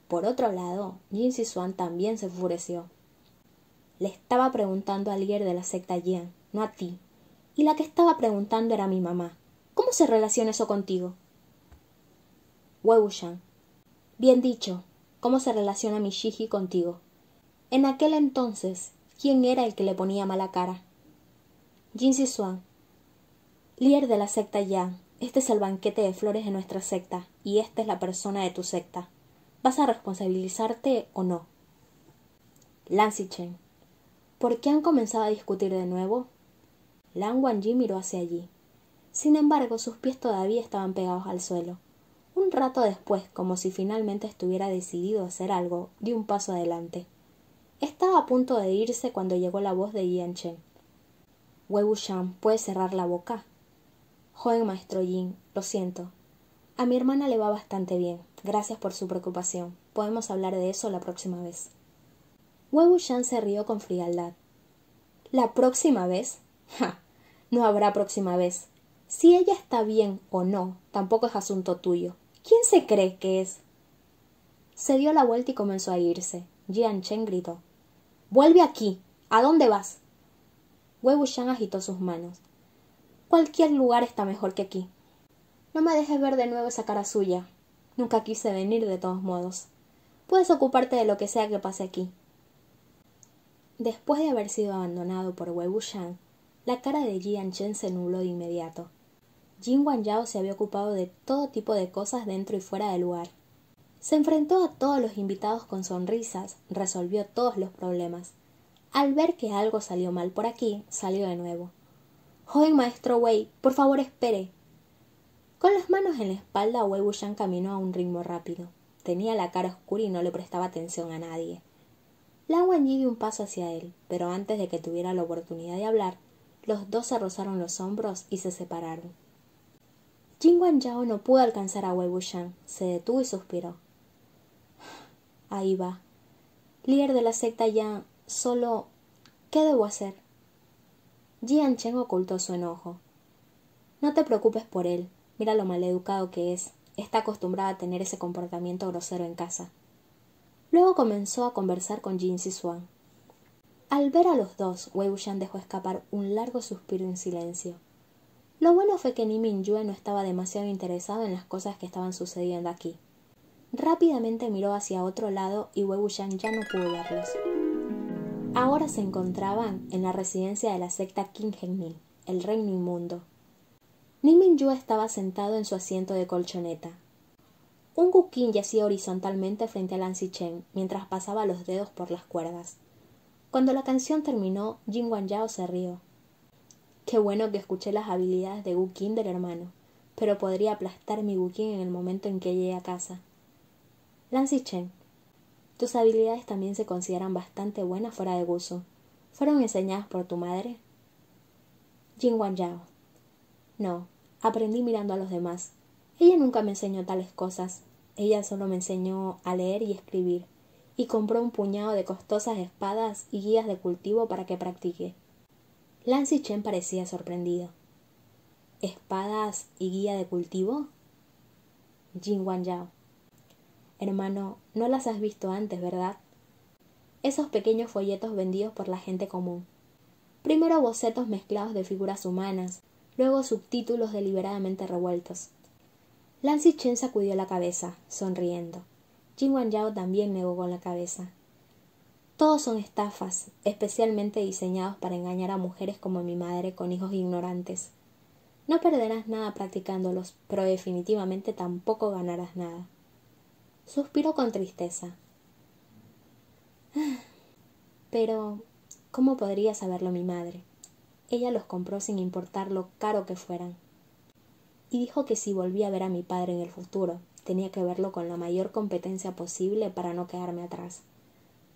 Por otro lado, Jin Zixuan también se enfureció. Le estaba preguntando al líder de la secta Jian, no a ti. Y la que estaba preguntando era mi mamá. ¿Cómo se relaciona eso contigo? Wei Wuxian: bien dicho. ¿Cómo se relaciona mi Shiji contigo? En aquel entonces, ¿quién era el que le ponía mala cara? Jin Zixuan: líder de la secta Yang, este es el banquete de flores de nuestra secta, y esta es la persona de tu secta. ¿Vas a responsabilizarte o no? Lan Xichen: ¿por qué han comenzado a discutir de nuevo? Lan Wangji miró hacia allí. Sin embargo, sus pies todavía estaban pegados al suelo. Un rato después, como si finalmente estuviera decidido a hacer algo, dio un paso adelante. Estaba a punto de irse cuando llegó la voz de Jian Chen. Wei Wuxian, ¿puedes cerrar la boca? Joven maestro Jin, lo siento. A mi hermana le va bastante bien. Gracias por su preocupación. Podemos hablar de eso la próxima vez. Wei Wuxian se rió con frialdad. ¿La próxima vez? ¡Ja! No habrá próxima vez. Si ella está bien o no, tampoco es asunto tuyo. ¿Quién se cree que es? Se dio la vuelta y comenzó a irse. Jian Chen gritó: ¡vuelve aquí! ¿A dónde vas? Wei Wuxian agitó sus manos. Cualquier lugar está mejor que aquí. No me dejes ver de nuevo esa cara suya. Nunca quise venir de todos modos. Puedes ocuparte de lo que sea que pase aquí. Después de haber sido abandonado por Wei Wuxian, la cara de Jian Chen se nubló de inmediato. Jin Wangyao se había ocupado de todo tipo de cosas dentro y fuera del lugar. Se enfrentó a todos los invitados con sonrisas, resolvió todos los problemas. Al ver que algo salió mal por aquí, salió de nuevo. «Joven maestro Wei, por favor espere». Con las manos en la espalda, Wei Wuxian caminó a un ritmo rápido. Tenía la cara oscura y no le prestaba atención a nadie. Lan Wangji dio un paso hacia él, pero antes de que tuviera la oportunidad de hablar, los dos se rozaron los hombros y se separaron. Jin Wanzhao no pudo alcanzar a Wei Wuxian, se detuvo y suspiró. Ahí va. Líder de la secta Yan, solo... ¿qué debo hacer? Jian Chen ocultó su enojo. No te preocupes por él, mira lo maleducado que es. Está acostumbrado a tener ese comportamiento grosero en casa. Luego comenzó a conversar con Jin Zixuan. Al ver a los dos, Wei Wuxian dejó escapar un largo suspiro en silencio. Lo bueno fue que Ni Mingyue no estaba demasiado interesado en las cosas que estaban sucediendo aquí. Rápidamente miró hacia otro lado y Wei Wuxian ya no pudo verlos. Ahora se encontraban en la residencia de la secta Qin Zhengmin, el reino inmundo. Ni Mingyue estaba sentado en su asiento de colchoneta. Un guqin yacía horizontalmente frente a Lan Xichen mientras pasaba los dedos por las cuerdas. Cuando la canción terminó, Jin Wanzhao se rió. Qué bueno que escuché las habilidades de guqin del hermano, pero podría aplastar mi guqin en el momento en que llegue a casa. Lan Xichen, tus habilidades también se consideran bastante buenas fuera de Gusu. ¿Fueron enseñadas por tu madre? Jin Wanzhao. No, aprendí mirando a los demás. Ella nunca me enseñó tales cosas. Ella solo me enseñó a leer y escribir, y compró un puñado de costosas espadas y guías de cultivo para que practique. Lan Xichen parecía sorprendido. ¿Espadas y guía de cultivo? Jin Wanzhao. Hermano, no las has visto antes, ¿verdad? Esos pequeños folletos vendidos por la gente común. Primero bocetos mezclados de figuras humanas, luego subtítulos deliberadamente revueltos. Lan Xichen sacudió la cabeza, sonriendo. Jin Wanzhao también negó con la cabeza. Todos son estafas, especialmente diseñados para engañar a mujeres como mi madre con hijos ignorantes. No perderás nada practicándolos, pero definitivamente tampoco ganarás nada. Suspiró con tristeza. Pero, ¿cómo podría saberlo mi madre? Ella los compró sin importar lo caro que fueran. Y dijo que si volvía a ver a mi padre en el futuro, tenía que verlo con la mayor competencia posible para no quedarme atrás.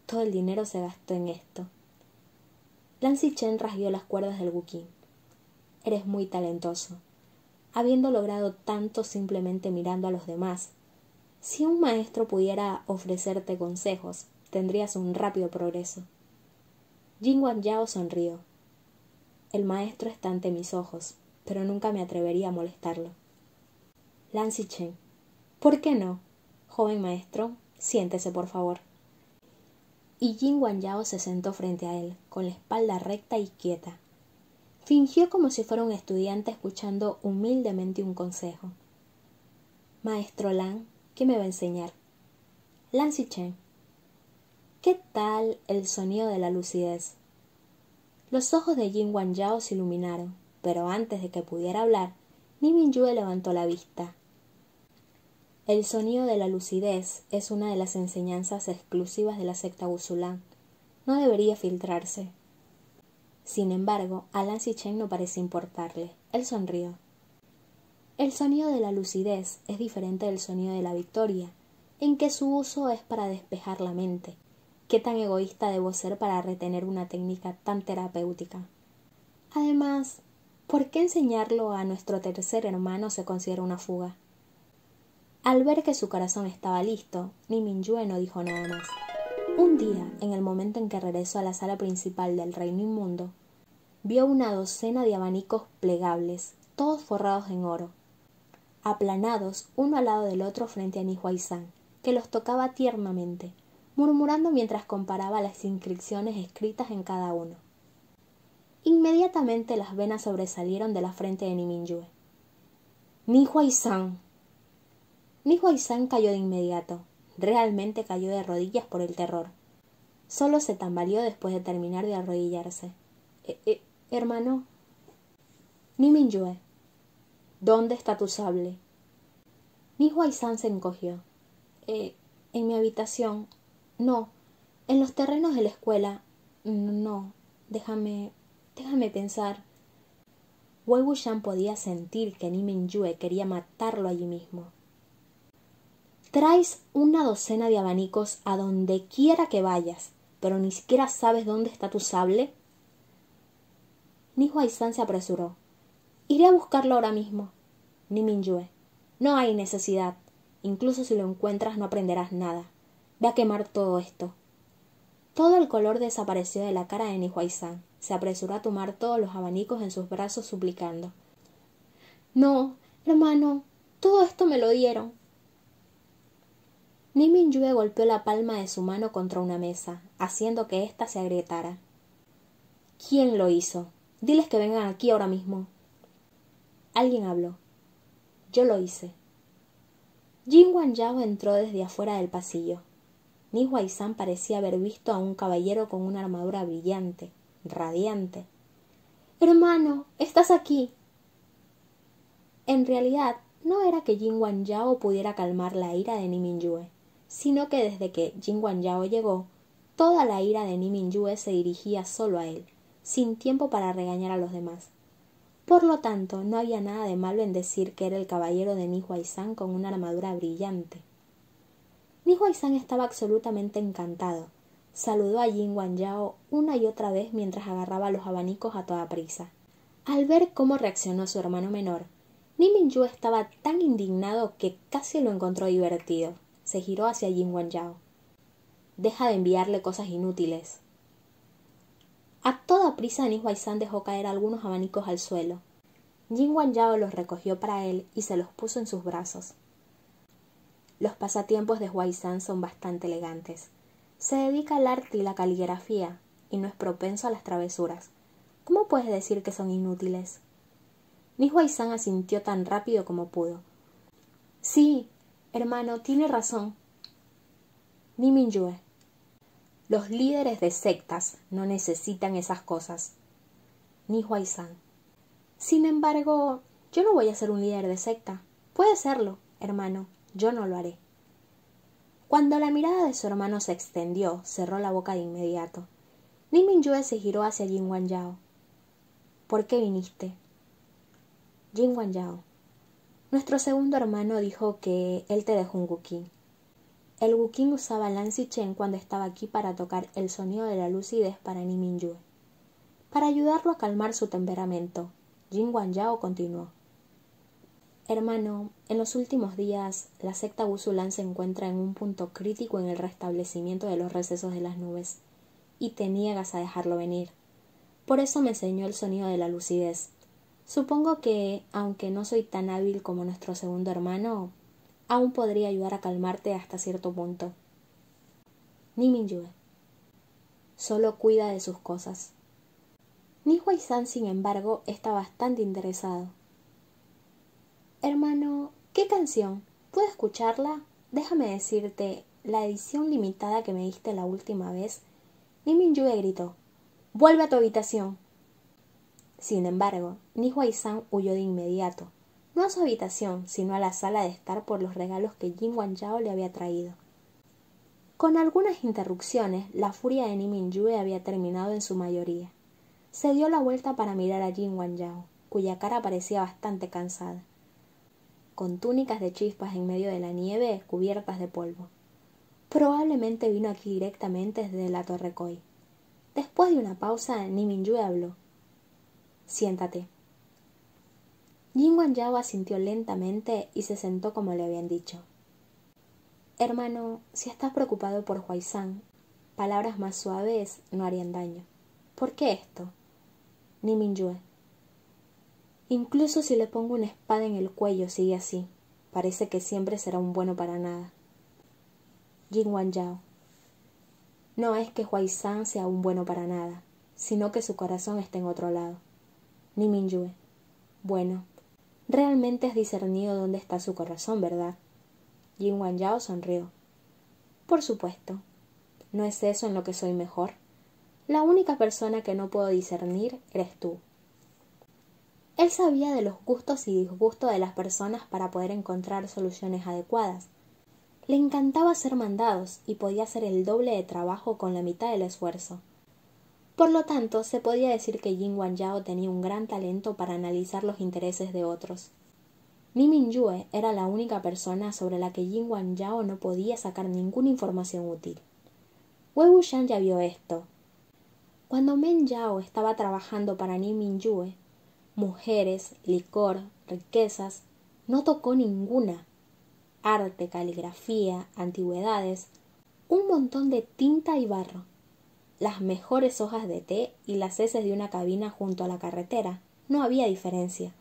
Todo el dinero se gastó en esto. Lan Xichen rasguó las cuerdas del guqin. Eres muy talentoso, habiendo logrado tanto simplemente mirando a los demás. Si un maestro pudiera ofrecerte consejos, tendrías un rápido progreso. Jin Wanzhao sonrió. El maestro está ante mis ojos, pero nunca me atrevería a molestarlo. Lan Xichen. ¿Por qué no? Joven maestro, siéntese por favor. Y Jin Wanzhao se sentó frente a él, con la espalda recta y quieta. Fingió como si fuera un estudiante escuchando humildemente un consejo. Maestro Lan, ¿qué me va a enseñar? Lan Xichen. ¿Qué tal el sonido de la lucidez? Los ojos de Jin Wanzhao se iluminaron, pero antes de que pudiera hablar, Ni Mingyue levantó la vista. El sonido de la lucidez es una de las enseñanzas exclusivas de la secta Gusulan. No debería filtrarse. Sin embargo, a Lan Xichen no parece importarle. Él sonrió. El sonido de la lucidez es diferente del sonido de la victoria, en que su uso es para despejar la mente. ¿Qué tan egoísta debo ser para retener una técnica tan terapéutica? Además, ¿por qué enseñarlo a nuestro tercer hermano se considera una fuga? Al ver que su corazón estaba listo, Ni Mingyue no dijo nada más. Un día, en el momento en que regresó a la sala principal del reino inmundo, vio una docena de abanicos plegables, todos forrados en oro, aplanados uno al lado del otro frente a Ni Huaizan, que los tocaba tiernamente, murmurando mientras comparaba las inscripciones escritas en cada uno. Inmediatamente las venas sobresalieron de la frente de Ni Mingyue. ¡Ni Huaizan! Ni Huaizan cayó de inmediato. Realmente cayó de rodillas por el terror. Solo se tambaleó después de terminar de arrodillarse. Hermano. Ni Mingyue. ¿Dónde está tu sable? Ni Huaizan se encogió. En mi habitación. No, en los terrenos de la escuela. No, déjame pensar. Wei Wuxian podía sentir que Ni Mingyue quería matarlo allí mismo. Traes una docena de abanicos a donde quiera que vayas, pero ni siquiera sabes dónde está tu sable. Ni Huaizan se apresuró. Iré a buscarlo ahora mismo. Ni Mingyue. No hay necesidad. Incluso si lo encuentras no aprenderás nada. Ve a quemar todo esto. Todo el color desapareció de la cara de Ni Huaizan. Se apresuró a tomar todos los abanicos en sus brazos suplicando. No, hermano, todo esto me lo dieron. Ni Mingyue golpeó la palma de su mano contra una mesa, haciendo que ésta se agrietara. ¿Quién lo hizo? Diles que vengan aquí ahora mismo. Alguien habló. Yo lo hice. Jin Wanjao entró desde afuera del pasillo. Ni Huaizan parecía haber visto a un caballero con una armadura brillante, radiante. «Hermano, estás aquí». En realidad, no era que Jin Wanjao pudiera calmar la ira de Ni Mingyue, sino que desde que Jin Wanjao llegó, toda la ira de Ni Mingyue se dirigía solo a él, sin tiempo para regañar a los demás. Por lo tanto, no había nada de malo en decir que era el caballero de Ni Huaizan con una armadura brillante. Ni Huaizan estaba absolutamente encantado. Saludó a Jin Wanjao una y otra vez mientras agarraba los abanicos a toda prisa. Al ver cómo reaccionó su hermano menor, Ni Mingyue estaba tan indignado que casi lo encontró divertido. Se giró hacia Jin Wanjao. «Deja de enviarle cosas inútiles». A toda prisa Ni Huaizan dejó caer algunos abanicos al suelo. Jin Wanjao los recogió para él y se los puso en sus brazos. Los pasatiempos de Huaizan son bastante elegantes. Se dedica al arte y la caligrafía, y no es propenso a las travesuras. ¿Cómo puedes decir que son inútiles? Ni Huaizan asintió tan rápido como pudo. Sí, hermano, tiene razón. Ni Mingyue. Los líderes de sectas no necesitan esas cosas. Ni Huaizan. Sin embargo, yo no voy a ser un líder de secta. Puede serlo, hermano. Yo no lo haré. Cuando la mirada de su hermano se extendió, cerró la boca de inmediato. Ni Mingyue se giró hacia Jin Wanjao. ¿Por qué viniste? Jin Wanjao. Nuestro segundo hermano dijo que él te dejó un guqin. El guqin usaba Lan Zichen cuando estaba aquí para tocar el sonido de la lucidez para Ni Mingyue. Para ayudarlo a calmar su temperamento, Jin Wanjao continuó. Hermano, en los últimos días, la secta Wusulan se encuentra en un punto crítico en el restablecimiento de los recesos de las nubes, y te niegas a dejarlo venir. Por eso me enseñó el sonido de la lucidez. Supongo que, aunque no soy tan hábil como nuestro segundo hermano, aún podría ayudar a calmarte hasta cierto punto. Ni Mingyue. Solo cuida de sus cosas. Ni Huaizan, sin embargo, está bastante interesado. Hermano, ¿qué canción? ¿Puedo escucharla? Déjame decirte, la edición limitada que me diste la última vez. Ni Mingyue gritó. ¡Vuelve a tu habitación! Sin embargo, Ni Huaizan huyó de inmediato, no a su habitación, sino a la sala de estar por los regalos que Jin Wanjao le había traído. Con algunas interrupciones, la furia de Ni Mingyue había terminado en su mayoría. Se dio la vuelta para mirar a Jin Wanjao, cuya cara parecía bastante cansada, con túnicas de chispas en medio de la nieve cubiertas de polvo. Probablemente vino aquí directamente desde la Torre Koi. Después de una pausa, Ni Mingyue habló. «Siéntate». Jin Wanjao asintió lentamente y se sentó como le habían dicho. «Hermano, si estás preocupado por Huaizan, palabras más suaves no harían daño. ¿Por qué esto?» Ni Mingyue. «Incluso si le pongo una espada en el cuello sigue así. Parece que siempre será un bueno para nada». Jin Wanjao. «No es que Huaizan sea un bueno para nada, sino que su corazón está en otro lado». Ni Mingyue. «Bueno, realmente has discernido dónde está su corazón, ¿verdad?» Jin Wanjao sonrió. «Por supuesto. ¿No es eso en lo que soy mejor? La única persona que no puedo discernir eres tú». Él sabía de los gustos y disgustos de las personas para poder encontrar soluciones adecuadas. Le encantaba hacer mandados y podía hacer el doble de trabajo con la mitad del esfuerzo. Por lo tanto, se podía decir que Jin Wanjao tenía un gran talento para analizar los intereses de otros. Ni Mingyue era la única persona sobre la que Jin Wanjao no podía sacar ninguna información útil. Wei Wuxian ya vio esto. Cuando Meng Yao estaba trabajando para Ni Mingyue, mujeres, licor, riquezas, no tocó ninguna. Arte, caligrafía, antigüedades, un montón de tinta y barro, las mejores hojas de té y las heces de una cabina junto a la carretera. No había diferencia.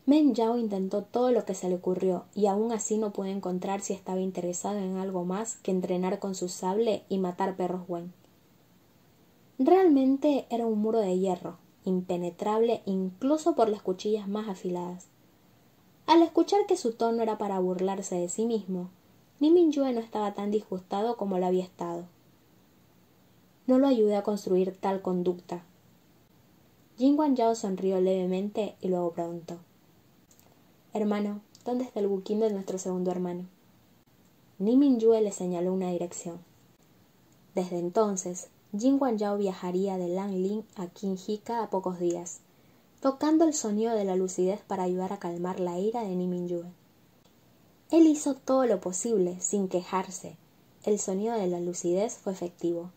Meng Yao intentó todo lo que se le ocurrió y aún así no pudo encontrar si estaba interesado en algo más que entrenar con su sable y matar perros Wen. Realmente era un muro de hierro, impenetrable incluso por las cuchillas más afiladas. Al escuchar que su tono era para burlarse de sí mismo, Ni Mingyue no estaba tan disgustado como lo había estado. No lo ayudé a construir tal conducta. Jin Wanjao sonrió levemente y luego preguntó: «Hermano, ¿dónde está el buquín de nuestro segundo hermano?» Ni Mingyue le señaló una dirección. Desde entonces, Jin Wanjao viajaría de Lanling a Qinji cada pocos días, tocando el sonido de la lucidez para ayudar a calmar la ira de Ni Mingyue. Él hizo todo lo posible, sin quejarse. El sonido de la lucidez fue efectivo.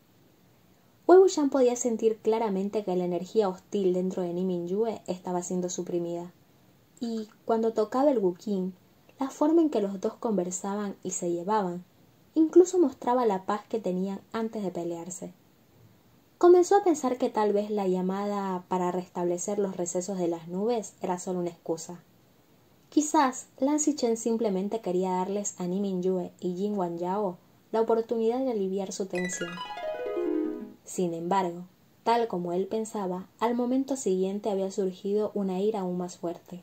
Wei Wuxian podía sentir claramente que la energía hostil dentro de Ni Mingyue estaba siendo suprimida. Y, cuando tocaba el buquín, la forma en que los dos conversaban y se llevaban, incluso mostraba la paz que tenían antes de pelearse. Comenzó a pensar que tal vez la llamada para restablecer los recesos de las nubes era solo una excusa. Quizás Lan Xichen simplemente quería darles a Ni Mingyue y Jin Wanjao la oportunidad de aliviar su tensión. Sin embargo, tal como él pensaba, al momento siguiente había surgido una ira aún más fuerte.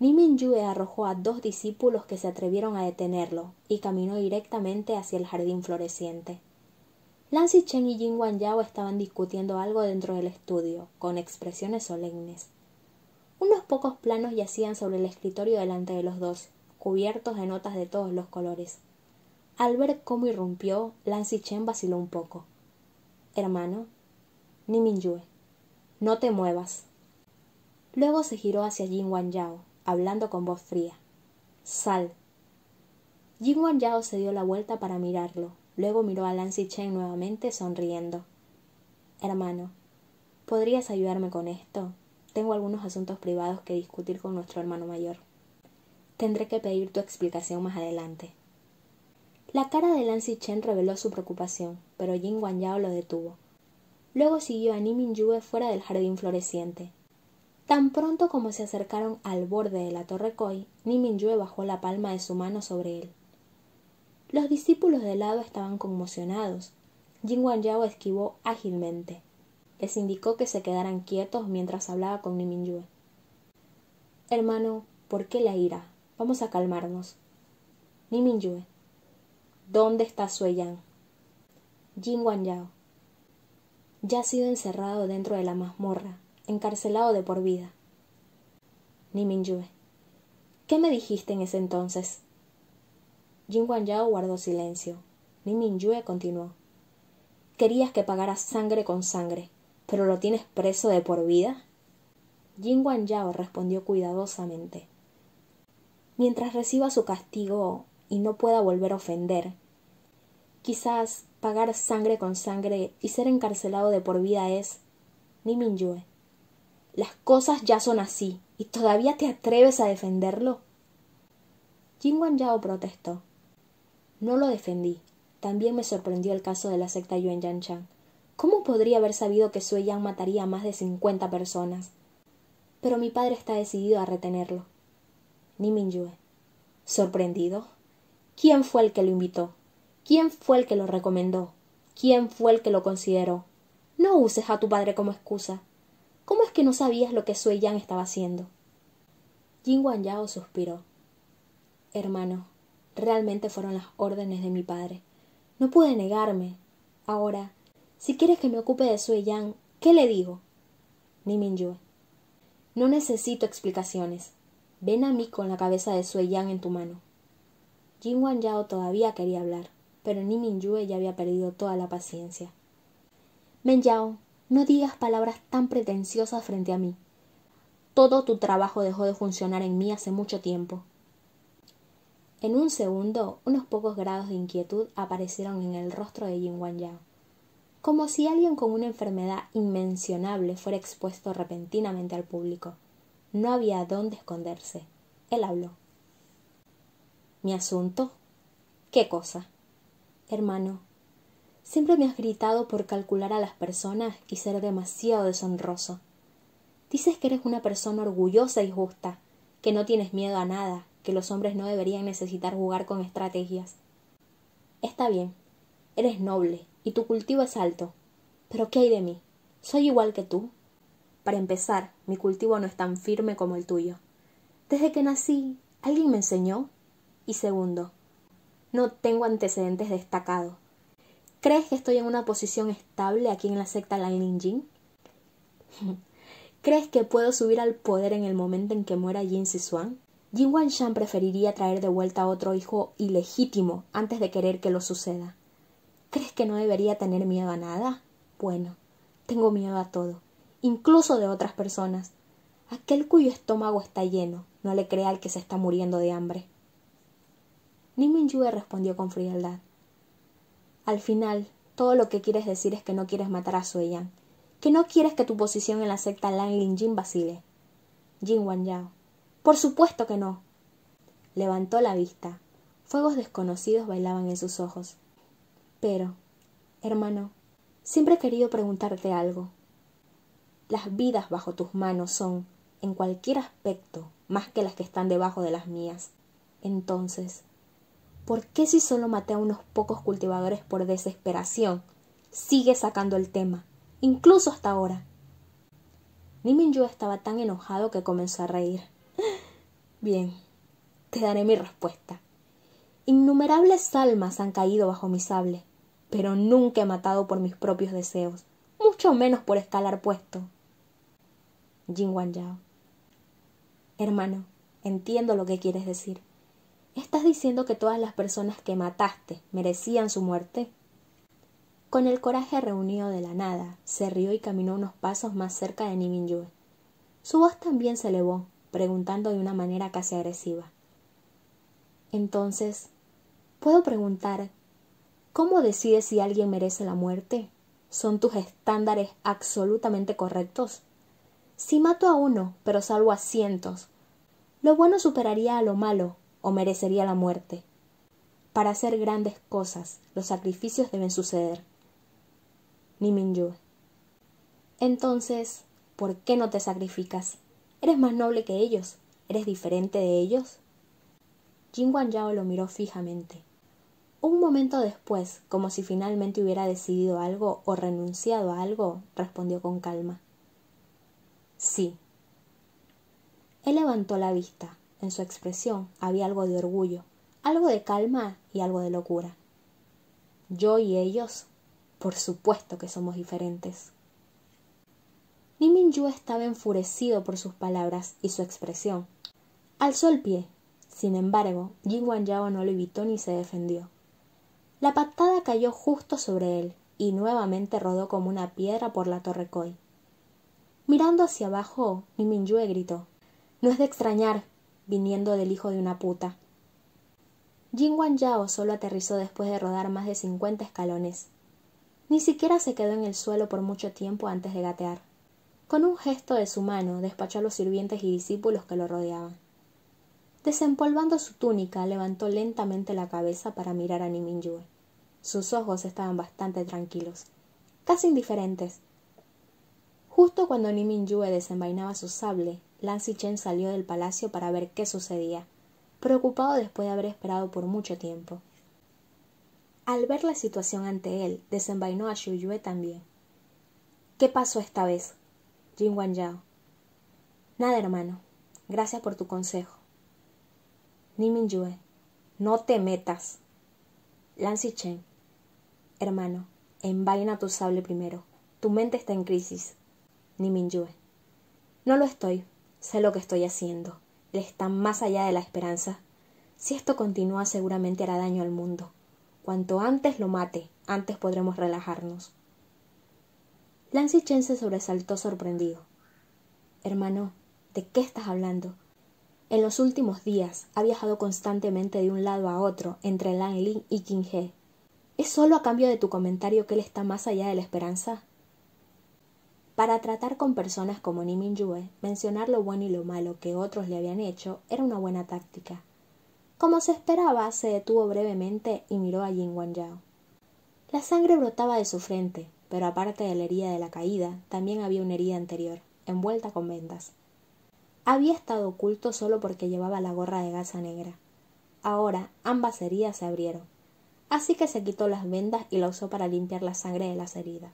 Ni Mingyue arrojó a 2 discípulos que se atrevieron a detenerlo y caminó directamente hacia el jardín floreciente. Lan Xichen y Jin Wanjao estaban discutiendo algo dentro del estudio, con expresiones solemnes. Unos pocos planos yacían sobre el escritorio delante de los dos, cubiertos de notas de todos los colores. Al ver cómo irrumpió, Lan Xichen vaciló un poco. «Hermano», «Ni Mingyue, no te muevas». Luego se giró hacia Jin Wanjao, hablando con voz fría. «Sal». Jin Wanjao se dio la vuelta para mirarlo. Luego miró a Lan Xichen nuevamente, sonriendo. «Hermano, ¿podrías ayudarme con esto? Tengo algunos asuntos privados que discutir con nuestro hermano mayor. Tendré que pedir tu explicación más adelante». La cara de Lan Xichen reveló su preocupación, pero Jin Wanjao lo detuvo. Luego siguió a Ni Mingyue fuera del jardín floreciente. Tan pronto como se acercaron al borde de la torre Koi, Ni Mingyue bajó la palma de su mano sobre él. Los discípulos de lado estaban conmocionados. Jin Wanjao esquivó ágilmente. Les indicó que se quedaran quietos mientras hablaba con Ni Mingyue. «Hermano, ¿por qué la ira? Vamos a calmarnos». Ni Mingyue: «¿Dónde está Sui Yan?» Jin Wanjao: «Ya ha sido encerrado dentro de la mazmorra, encarcelado de por vida». Ni Mingyue: «¿Qué me dijiste en ese entonces?» Jin Wanjao guardó silencio. Ni Mingyue continuó: «Querías que pagara sangre con sangre, pero lo tienes preso de por vida». Jin Wanjao respondió cuidadosamente: «Mientras reciba su castigo y no pueda volver a ofender, quizás pagar sangre con sangre y ser encarcelado de por vida es...». Ni Mingyue: «Las cosas ya son así, ¿y todavía te atreves a defenderlo?» Jin Wanjao protestó: «No lo defendí. También me sorprendió el caso de la secta Yuan Yanshan. ¿Cómo podría haber sabido que Sui Yan mataría a más de 50 personas? Pero mi padre está decidido a retenerlo». Ni Mingyue: «¿Sorprendido? ¿Quién fue el que lo invitó? ¿Quién fue el que lo recomendó? ¿Quién fue el que lo consideró? No uses a tu padre como excusa. ¿Cómo es que no sabías lo que Sui Yan estaba haciendo?» Jin Wanjao suspiró: «Hermano, realmente fueron las órdenes de mi padre. No pude negarme. Ahora, si quieres que me ocupe de Sui Yan, ¿qué le digo?» Ni Mingyue: «No necesito explicaciones. Ven a mí con la cabeza de Sui Yan en tu mano». Jin Wanjao todavía quería hablar, pero Ni Mingyue ya había perdido toda la paciencia. Men Yao, no digas palabras tan pretenciosas frente a mí. Todo tu trabajo dejó de funcionar en mí hace mucho tiempo. En un segundo, unos pocos grados de inquietud aparecieron en el rostro de Jin Wangyao, como si alguien con una enfermedad inmencionable fuera expuesto repentinamente al público. No había dónde esconderse. Él habló. ¿Mi asunto? ¿Qué cosa? Hermano, siempre me has gritado por calcular a las personas y ser demasiado deshonroso. Dices que eres una persona orgullosa y justa, que no tienes miedo a nada, que los hombres no deberían necesitar jugar con estrategias. Está bien, eres noble y tu cultivo es alto, pero ¿qué hay de mí? ¿Soy igual que tú? Para empezar, mi cultivo no es tan firme como el tuyo. Desde que nací, ¿alguien me enseñó? Y segundo, no tengo antecedentes destacados. ¿Crees que estoy en una posición estable aquí en la secta Liaoning Jin? ¿Crees que puedo subir al poder en el momento en que muera Jin Zixuan? Jin Wanxian preferiría traer de vuelta a otro hijo ilegítimo antes de querer que lo suceda. ¿Crees que no debería tener miedo a nada? Bueno, tengo miedo a todo, incluso de otras personas. Aquel cuyo estómago está lleno, no le crea al que se está muriendo de hambre. Ni Mingyue respondió con frialdad. Al final, todo lo que quieres decir es que no quieres matar a Sueyan, que no quieres que tu posición en la secta Liaoning Jin vacile. Jin Wangyao. Por supuesto que no. Levantó la vista. Fuegos desconocidos bailaban en sus ojos. Pero, hermano, siempre he querido preguntarte algo. Las vidas bajo tus manos son, en cualquier aspecto, más que las que están debajo de las mías. Entonces, ¿por qué si solo maté a unos pocos cultivadores por desesperación, sigues sacando el tema, incluso hasta ahora? Ni Mingyue estaba tan enojado que comenzó a reír. Bien, te daré mi respuesta. Innumerables almas han caído bajo mi sable, pero nunca he matado por mis propios deseos, mucho menos por escalar puesto. Jin Wangyao. Hermano, entiendo lo que quieres decir. ¿Estás diciendo que todas las personas que mataste merecían su muerte? Con el coraje reunido de la nada, se rió y caminó unos pasos más cerca de Ni Mingyue. Su voz también se elevó, preguntando de una manera casi agresiva. Entonces, ¿puedo preguntar, cómo decides si alguien merece la muerte? ¿Son tus estándares absolutamente correctos? Si mato a uno, pero salvo a cientos, ¿lo bueno superaría a lo malo o merecería la muerte? Para hacer grandes cosas, los sacrificios deben suceder. Ni Mingyue. Entonces, ¿por qué no te sacrificas? ¿Eres más noble que ellos? ¿Eres diferente de ellos? Jin Wangyao lo miró fijamente. Un momento después, como si finalmente hubiera decidido algo o renunciado a algo, respondió con calma. Sí. Él levantó la vista. En su expresión había algo de orgullo, algo de calma y algo de locura. Yo y ellos, por supuesto que somos diferentes. Ni Mingyue estaba enfurecido por sus palabras y su expresión. Alzó el pie. Sin embargo, Jin Wangyao no lo evitó ni se defendió. La patada cayó justo sobre él y nuevamente rodó como una piedra por la torre Koi. Mirando hacia abajo, Ni Mingyue gritó: «No es de extrañar, viniendo del hijo de una puta». Jin Wangyao solo aterrizó después de rodar más de 50 escalones. Ni siquiera se quedó en el suelo por mucho tiempo antes de gatear. Con un gesto de su mano despachó a los sirvientes y discípulos que lo rodeaban. Desempolvando su túnica, levantó lentamente la cabeza para mirar a Ni Mingyue. Sus ojos estaban bastante tranquilos, casi indiferentes. Justo cuando Ni Mingyue desenvainaba su sable, Lan Zichen salió del palacio para ver qué sucedía, preocupado después de haber esperado por mucho tiempo. Al ver la situación ante él, desenvainó a Xu Yue también. ¿Qué pasó esta vez? Jin Wangyao. Nada, hermano. Gracias por tu consejo. Ni Mingyue. No te metas. Lan Zichen. Hermano, envaina tu sable primero. Tu mente está en crisis. Ni Mingyue. No lo estoy. Sé lo que estoy haciendo. Él está más allá de la esperanza. Si esto continúa, seguramente hará daño al mundo. Cuanto antes lo mate, antes podremos relajarnos. Lan Xichen se sobresaltó sorprendido. Hermano, ¿de qué estás hablando? En los últimos días ha viajado constantemente de un lado a otro entre Lanling y Qinghe. ¿Es solo a cambio de tu comentario que él está más allá de la esperanza? Para tratar con personas como Ni Mingyue, mencionar lo bueno y lo malo que otros le habían hecho era una buena táctica. Como se esperaba, se detuvo brevemente y miró a Yin Wanzhao. La sangre brotaba de su frente, pero aparte de la herida de la caída, también había una herida anterior, envuelta con vendas. Había estado oculto solo porque llevaba la gorra de gasa negra. Ahora ambas heridas se abrieron, así que se quitó las vendas y la usó para limpiar la sangre de las heridas,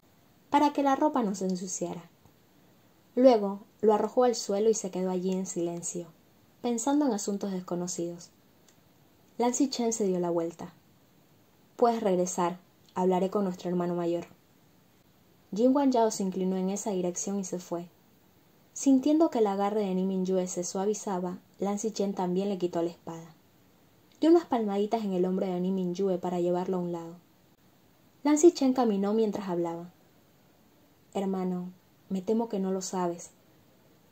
para que la ropa no se ensuciara. Luego lo arrojó al suelo y se quedó allí en silencio, pensando en asuntos desconocidos. Lan Xichen se dio la vuelta. Puedes regresar, hablaré con nuestro hermano mayor. Yin Wanzhao se inclinó en esa dirección y se fue. Sintiendo que el agarre de Ni Mingyue se suavizaba, Lan Xichen también le quitó la espada. Dio unas palmaditas en el hombro de Ni Mingyue para llevarlo a un lado. Lan Xichen caminó mientras hablaba. Hermano, me temo que no lo sabes.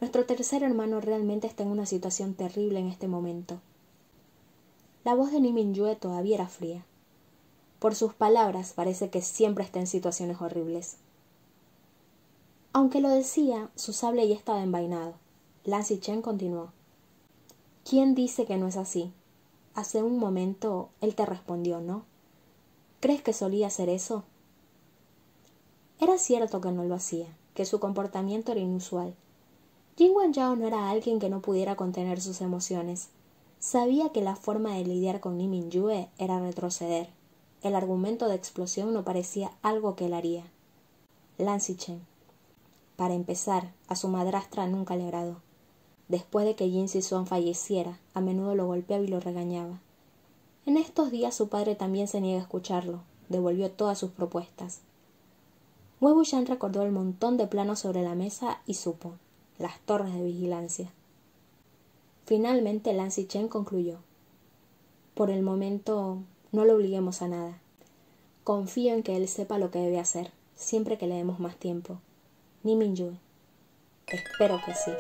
Nuestro tercer hermano realmente está en una situación terrible en este momento. La voz de Ni Mingyue todavía era fría. Por sus palabras parece que siempre está en situaciones horribles. Aunque lo decía, su sable ya estaba envainado. Lan Xichen continuó. ¿Quién dice que no es así? Hace un momento él te respondió, ¿no? ¿Crees que solía hacer eso? Era cierto que no lo hacía, que su comportamiento era inusual. Yin Wanzhao no era alguien que no pudiera contener sus emociones. Sabía que la forma de lidiar con Ni Mingyue era retroceder. El argumento de explosión no parecía algo que él haría. Lan Xichen. Para empezar, a su madrastra nunca le agradó. Después de que Yin Zixuan falleciera, a menudo lo golpeaba y lo regañaba. En estos días su padre también se niega a escucharlo. Devolvió todas sus propuestas. Wei Wuxian recordó el montón de planos sobre la mesa y supo. Las torres de vigilancia. Finalmente Lan Xichen concluyó. Por el momento, no lo obliguemos a nada. Confío en que él sepa lo que debe hacer, siempre que le demos más tiempo. Ni Mingyue. Espero que sí.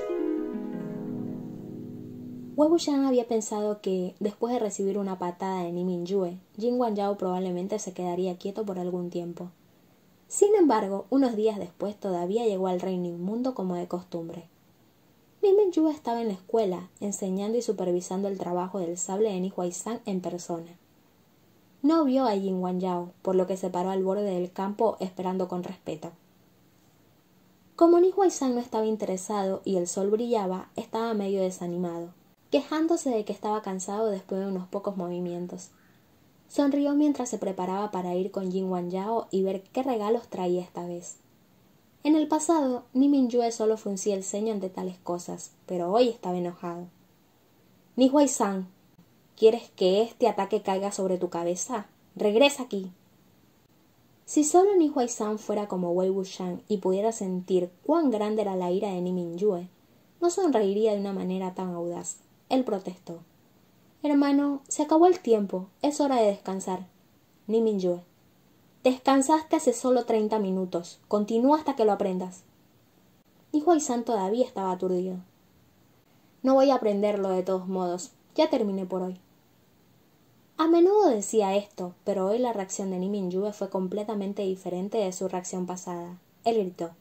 Wei Wuxian había pensado que, después de recibir una patada de Ni Mingyue, Yin Wanzhao probablemente se quedaría quieto por algún tiempo. Sin embargo, unos días después todavía llegó al reino inmundo como de costumbre. Ni Mingyue estaba en la escuela, enseñando y supervisando el trabajo del sable de Ni Huaizhan en persona. No vio a Yin Wanzhao, por lo que se paró al borde del campo esperando con respeto. Como Ni Huaizhan no estaba interesado y el sol brillaba, estaba medio desanimado, quejándose de que estaba cansado después de unos pocos movimientos. Sonrió mientras se preparaba para ir con Yin Wanzhao y ver qué regalos traía esta vez. En el pasado, Ni Mingyue solo fruncía el ceño ante tales cosas, pero hoy estaba enojado. Ni Huaizhan, ¿quieres que este ataque caiga sobre tu cabeza? ¡Regresa aquí! Si solo Ni Huaizhan fuera como Wei Wuxian y pudiera sentir cuán grande era la ira de Ni Mingyue, no sonreiría de una manera tan audaz. Él protestó. Hermano, se acabó el tiempo. Es hora de descansar. Ni Mingyue. Descansaste hace solo 30 minutos. Continúa hasta que lo aprendas. Ni Huaizhan todavía estaba aturdido. No voy a aprenderlo de todos modos. Ya terminé por hoy. A menudo decía esto, pero hoy la reacción de Ni Mingyue fue completamente diferente de su reacción pasada. Él gritó.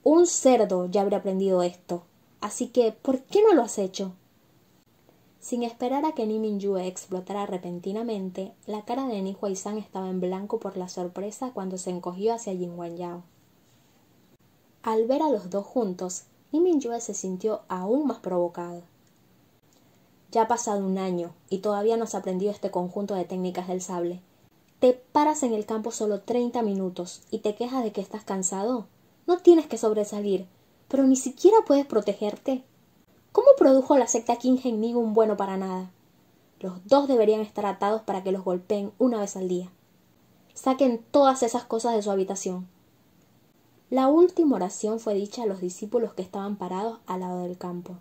Un cerdo ya habría aprendido esto. Así que, ¿por qué no lo has hecho? Sin esperar a que Ni Mingyue explotara repentinamente, la cara de Ni Huaizhan estaba en blanco por la sorpresa cuando se encogió hacia Yin Wanzhao. Al ver a los dos juntos, Ni Mingyue se sintió aún más provocado. Ya ha pasado un año y todavía no has aprendido este conjunto de técnicas del sable. Te paras en el campo solo 30 minutos y te quejas de que estás cansado. No tienes que sobresalir, pero ni siquiera puedes protegerte. ¿Cómo produjo la secta Qinghe en mí un bueno para nada? Los dos deberían estar atados para que los golpeen una vez al día. Saquen todas esas cosas de su habitación. La última oración fue dicha a los discípulos que estaban parados al lado del campo.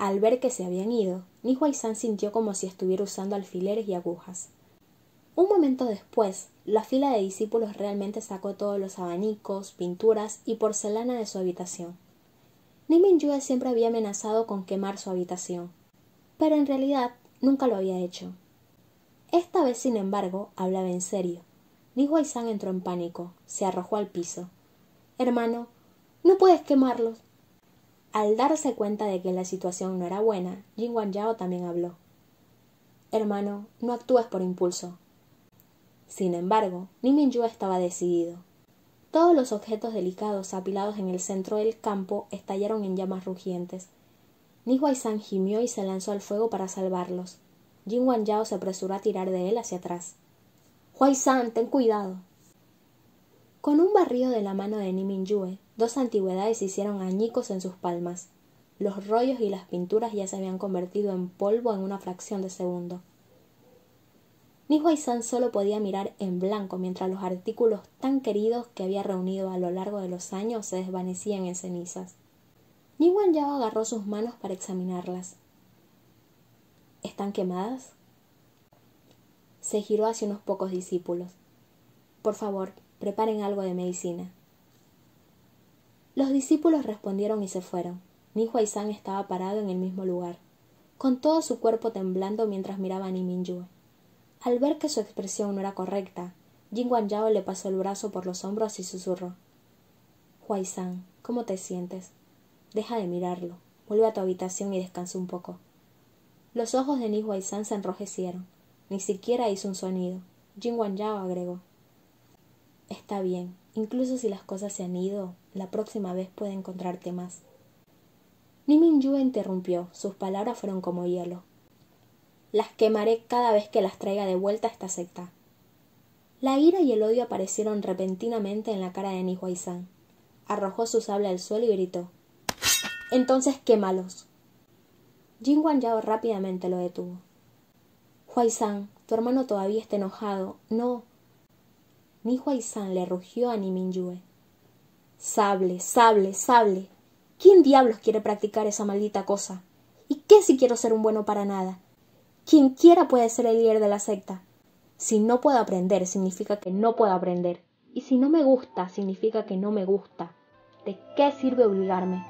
Al ver que se habían ido, Ni Huaizhan sintió como si estuviera usando alfileres y agujas. Un momento después, la fila de discípulos realmente sacó todos los abanicos, pinturas y porcelana de su habitación. Ni Mingyue siempre había amenazado con quemar su habitación, pero en realidad nunca lo había hecho. Esta vez, sin embargo, hablaba en serio. Ni Huaizhan entró en pánico, se arrojó al piso. «Hermano, no puedes quemarlos». Al darse cuenta de que la situación no era buena, Jin Wanjao también habló. «Hermano, no actúes por impulso». Sin embargo, Ni Mingyue estaba decidido. Todos los objetos delicados apilados en el centro del campo estallaron en llamas rugientes. Ni Huaizhan gimió y se lanzó al fuego para salvarlos. Jin Wanjao se apresuró a tirar de él hacia atrás. «Huaizhan, ten cuidado». Con un barrido de la mano de Ni Mingyue, dos antigüedades se hicieron añicos en sus palmas. Los rollos y las pinturas ya se habían convertido en polvo en una fracción de segundo. Ni Huaizhan solo podía mirar en blanco mientras los artículos tan queridos que había reunido a lo largo de los años se desvanecían en cenizas. Jin Wanjao agarró sus manos para examinarlas. ¿Están quemadas? Se giró hacia unos pocos discípulos. «Por favor, preparen algo de medicina». Los discípulos respondieron y se fueron. Ni Huaizhan estaba parado en el mismo lugar, con todo su cuerpo temblando mientras miraba a Ni Mingyue. Al ver que su expresión no era correcta, Jin Wanjao le pasó el brazo por los hombros y susurró. «Huaizhan, ¿cómo te sientes? Deja de mirarlo. Vuelve a tu habitación y descansa un poco». Los ojos de Ni Huaizhan se enrojecieron. Ni siquiera hizo un sonido. Jin Wanjao agregó. «Está bien. Incluso si las cosas se han ido, la próxima vez puede encontrarte más». Ni Mingyue interrumpió. Sus palabras fueron como hielo. «Las quemaré cada vez que las traiga de vuelta a esta secta». La ira y el odio aparecieron repentinamente en la cara de Ni Huaizhan. Arrojó su sable al suelo y gritó. «Entonces quémalos». Jin Wanjao rápidamente lo detuvo. «Huaizhan, tu hermano todavía está enojado. No». Ni Huaizhan le rugió a Ni Mingyue. «Sable, sable, sable. ¿Quién diablos quiere practicar esa maldita cosa? ¿Y qué si quiero ser un bueno para nada? Quien quiera puede ser el líder de la secta. Si no puedo aprender, significa que no puedo aprender. Y si no me gusta, significa que no me gusta. ¿De qué sirve obligarme?